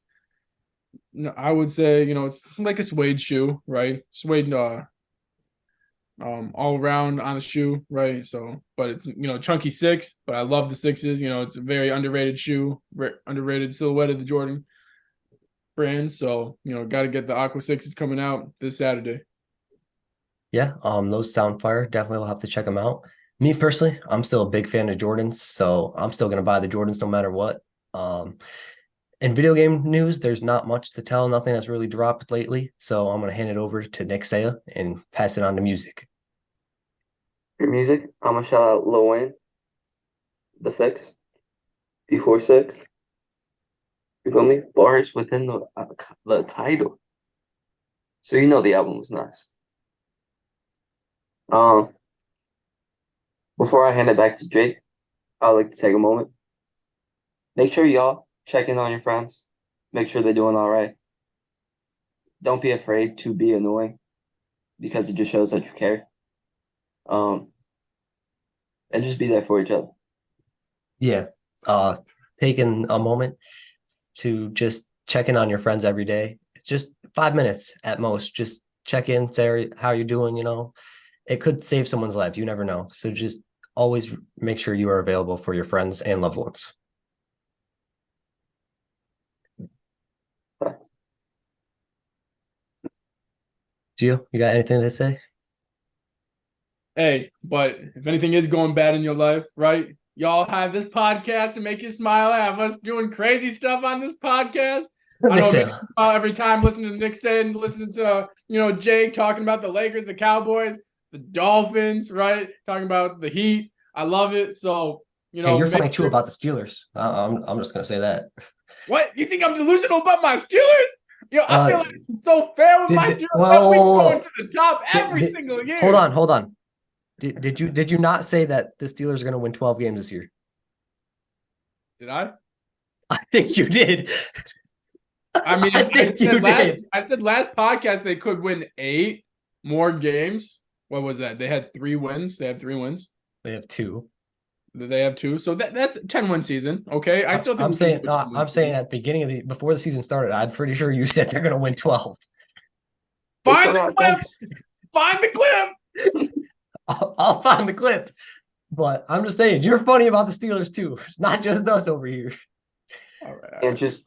I would say, it's like a suede shoe, right? Suede, all around on the shoe, right? So, but it's chunky 6, but I love the 6s. It's a very underrated shoe, underrated silhouette of the Jordan brand. So, got to get the Aqua 6s coming out this Saturday.
Yeah, those sound fire. Definitely will have to check them out. Me personally, I'm still a big fan of Jordans, so I'm still gonna buy the Jordans no matter what. In video game news, there's not much to tell. Nothing has really dropped lately, so I'm gonna hand it over to Nick Saya and pass it on to music.
your music. I'm gonna shout out Lil Wayne, The Fix, P46. You feel me? Bars within the title. So the album was nice. Before I hand it back to Jake, I'd like to take a moment. Make sure y'all check in on your friends. Make sure they're doing all right. Don't be afraid to be annoying because it just shows that you care. And just be there for each other.
Yeah, taking a moment to just check in on your friends every day. It's just 5 minutes at most. Just check in, say how you're doing. It could save someone's life. You never know. So just always make sure you are available for your friends and loved ones. Gio, you got anything to say?
Hey, but if anything is going bad in your life, right? Y'all have this podcast to make you smile. Have us doing crazy stuff on this podcast. I know it makes me smile every time listening to Nick say and listening to Jake talking about the Lakers, the Cowboys. the Dolphins, right? Talking about the Heat. I love it. So,
Hey, you're funny
make
too
sure.
about the Steelers. I'm just gonna say that.
What? You think I'm delusional about my Steelers? I feel
Uh,
like I'm so fair with my
did
Steelers.
well,
We going to the top
did-
every
did-
single year.
hold on. Did you not say that the Steelers are gonna win 12 games this year?
Did I?
I think you did.
I mean,
I think you did.
I said last podcast they could win 8 more games. What was that? They had 3 wins. They have 3 wins.
They have 2.
They have 2. So that's a 10-win season. Okay. I still think
I'm
we can
saying
do a 10-win
I'm saying
season.
at the beginning of before the season started, I'm pretty sure you said they're gonna win 12.
Find the clip. Find the clip.
I'll find the clip. But I'm just saying, you're funny about the Steelers too. It's not just us over here.
All right.
And just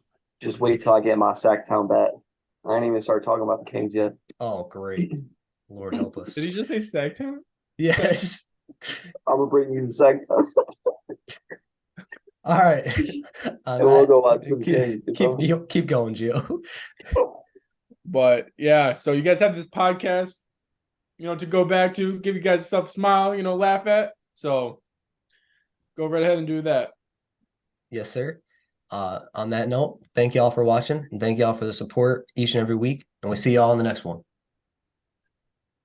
wait till I get my Sacktown bet. I ain't even started talking about the Kings yet.
Oh, great. Lord help us.
Did he just say Sacktown?
Yes.
I'm gonna bring you the Sacktown.
All right.
And we'll go watch some Kings.
Keep going, Gio.
But yeah, so you guys have this podcast, to go back to, give you guys a self smile, laugh at. So go right ahead and do that.
Yes, sir. On that note, thank y'all for watching and thank y'all for the support each and every week. And we'll see y'all in the next one.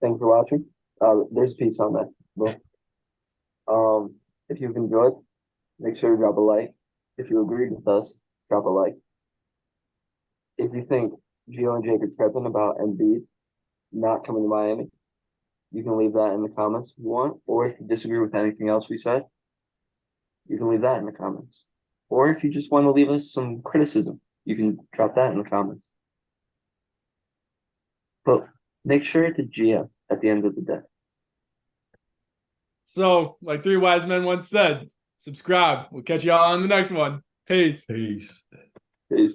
Thanks for watching. There's a piece on that. Well, if you've enjoyed, make sure to drop a like. If you agreed with us, drop a like. If you think Gio and Jake are tripping about Embiid not coming to Miami, you can leave that in the comments if you want. Or if you disagree with anything else we said, you can leave that in the comments. Or if you just want to leave us some criticism, you can drop that in the comments. But make sure to Gio at the end of the day.
So, like 3 wise men once said, subscribe. We'll catch y'all on the next one. Peace.
Peace.
Peace.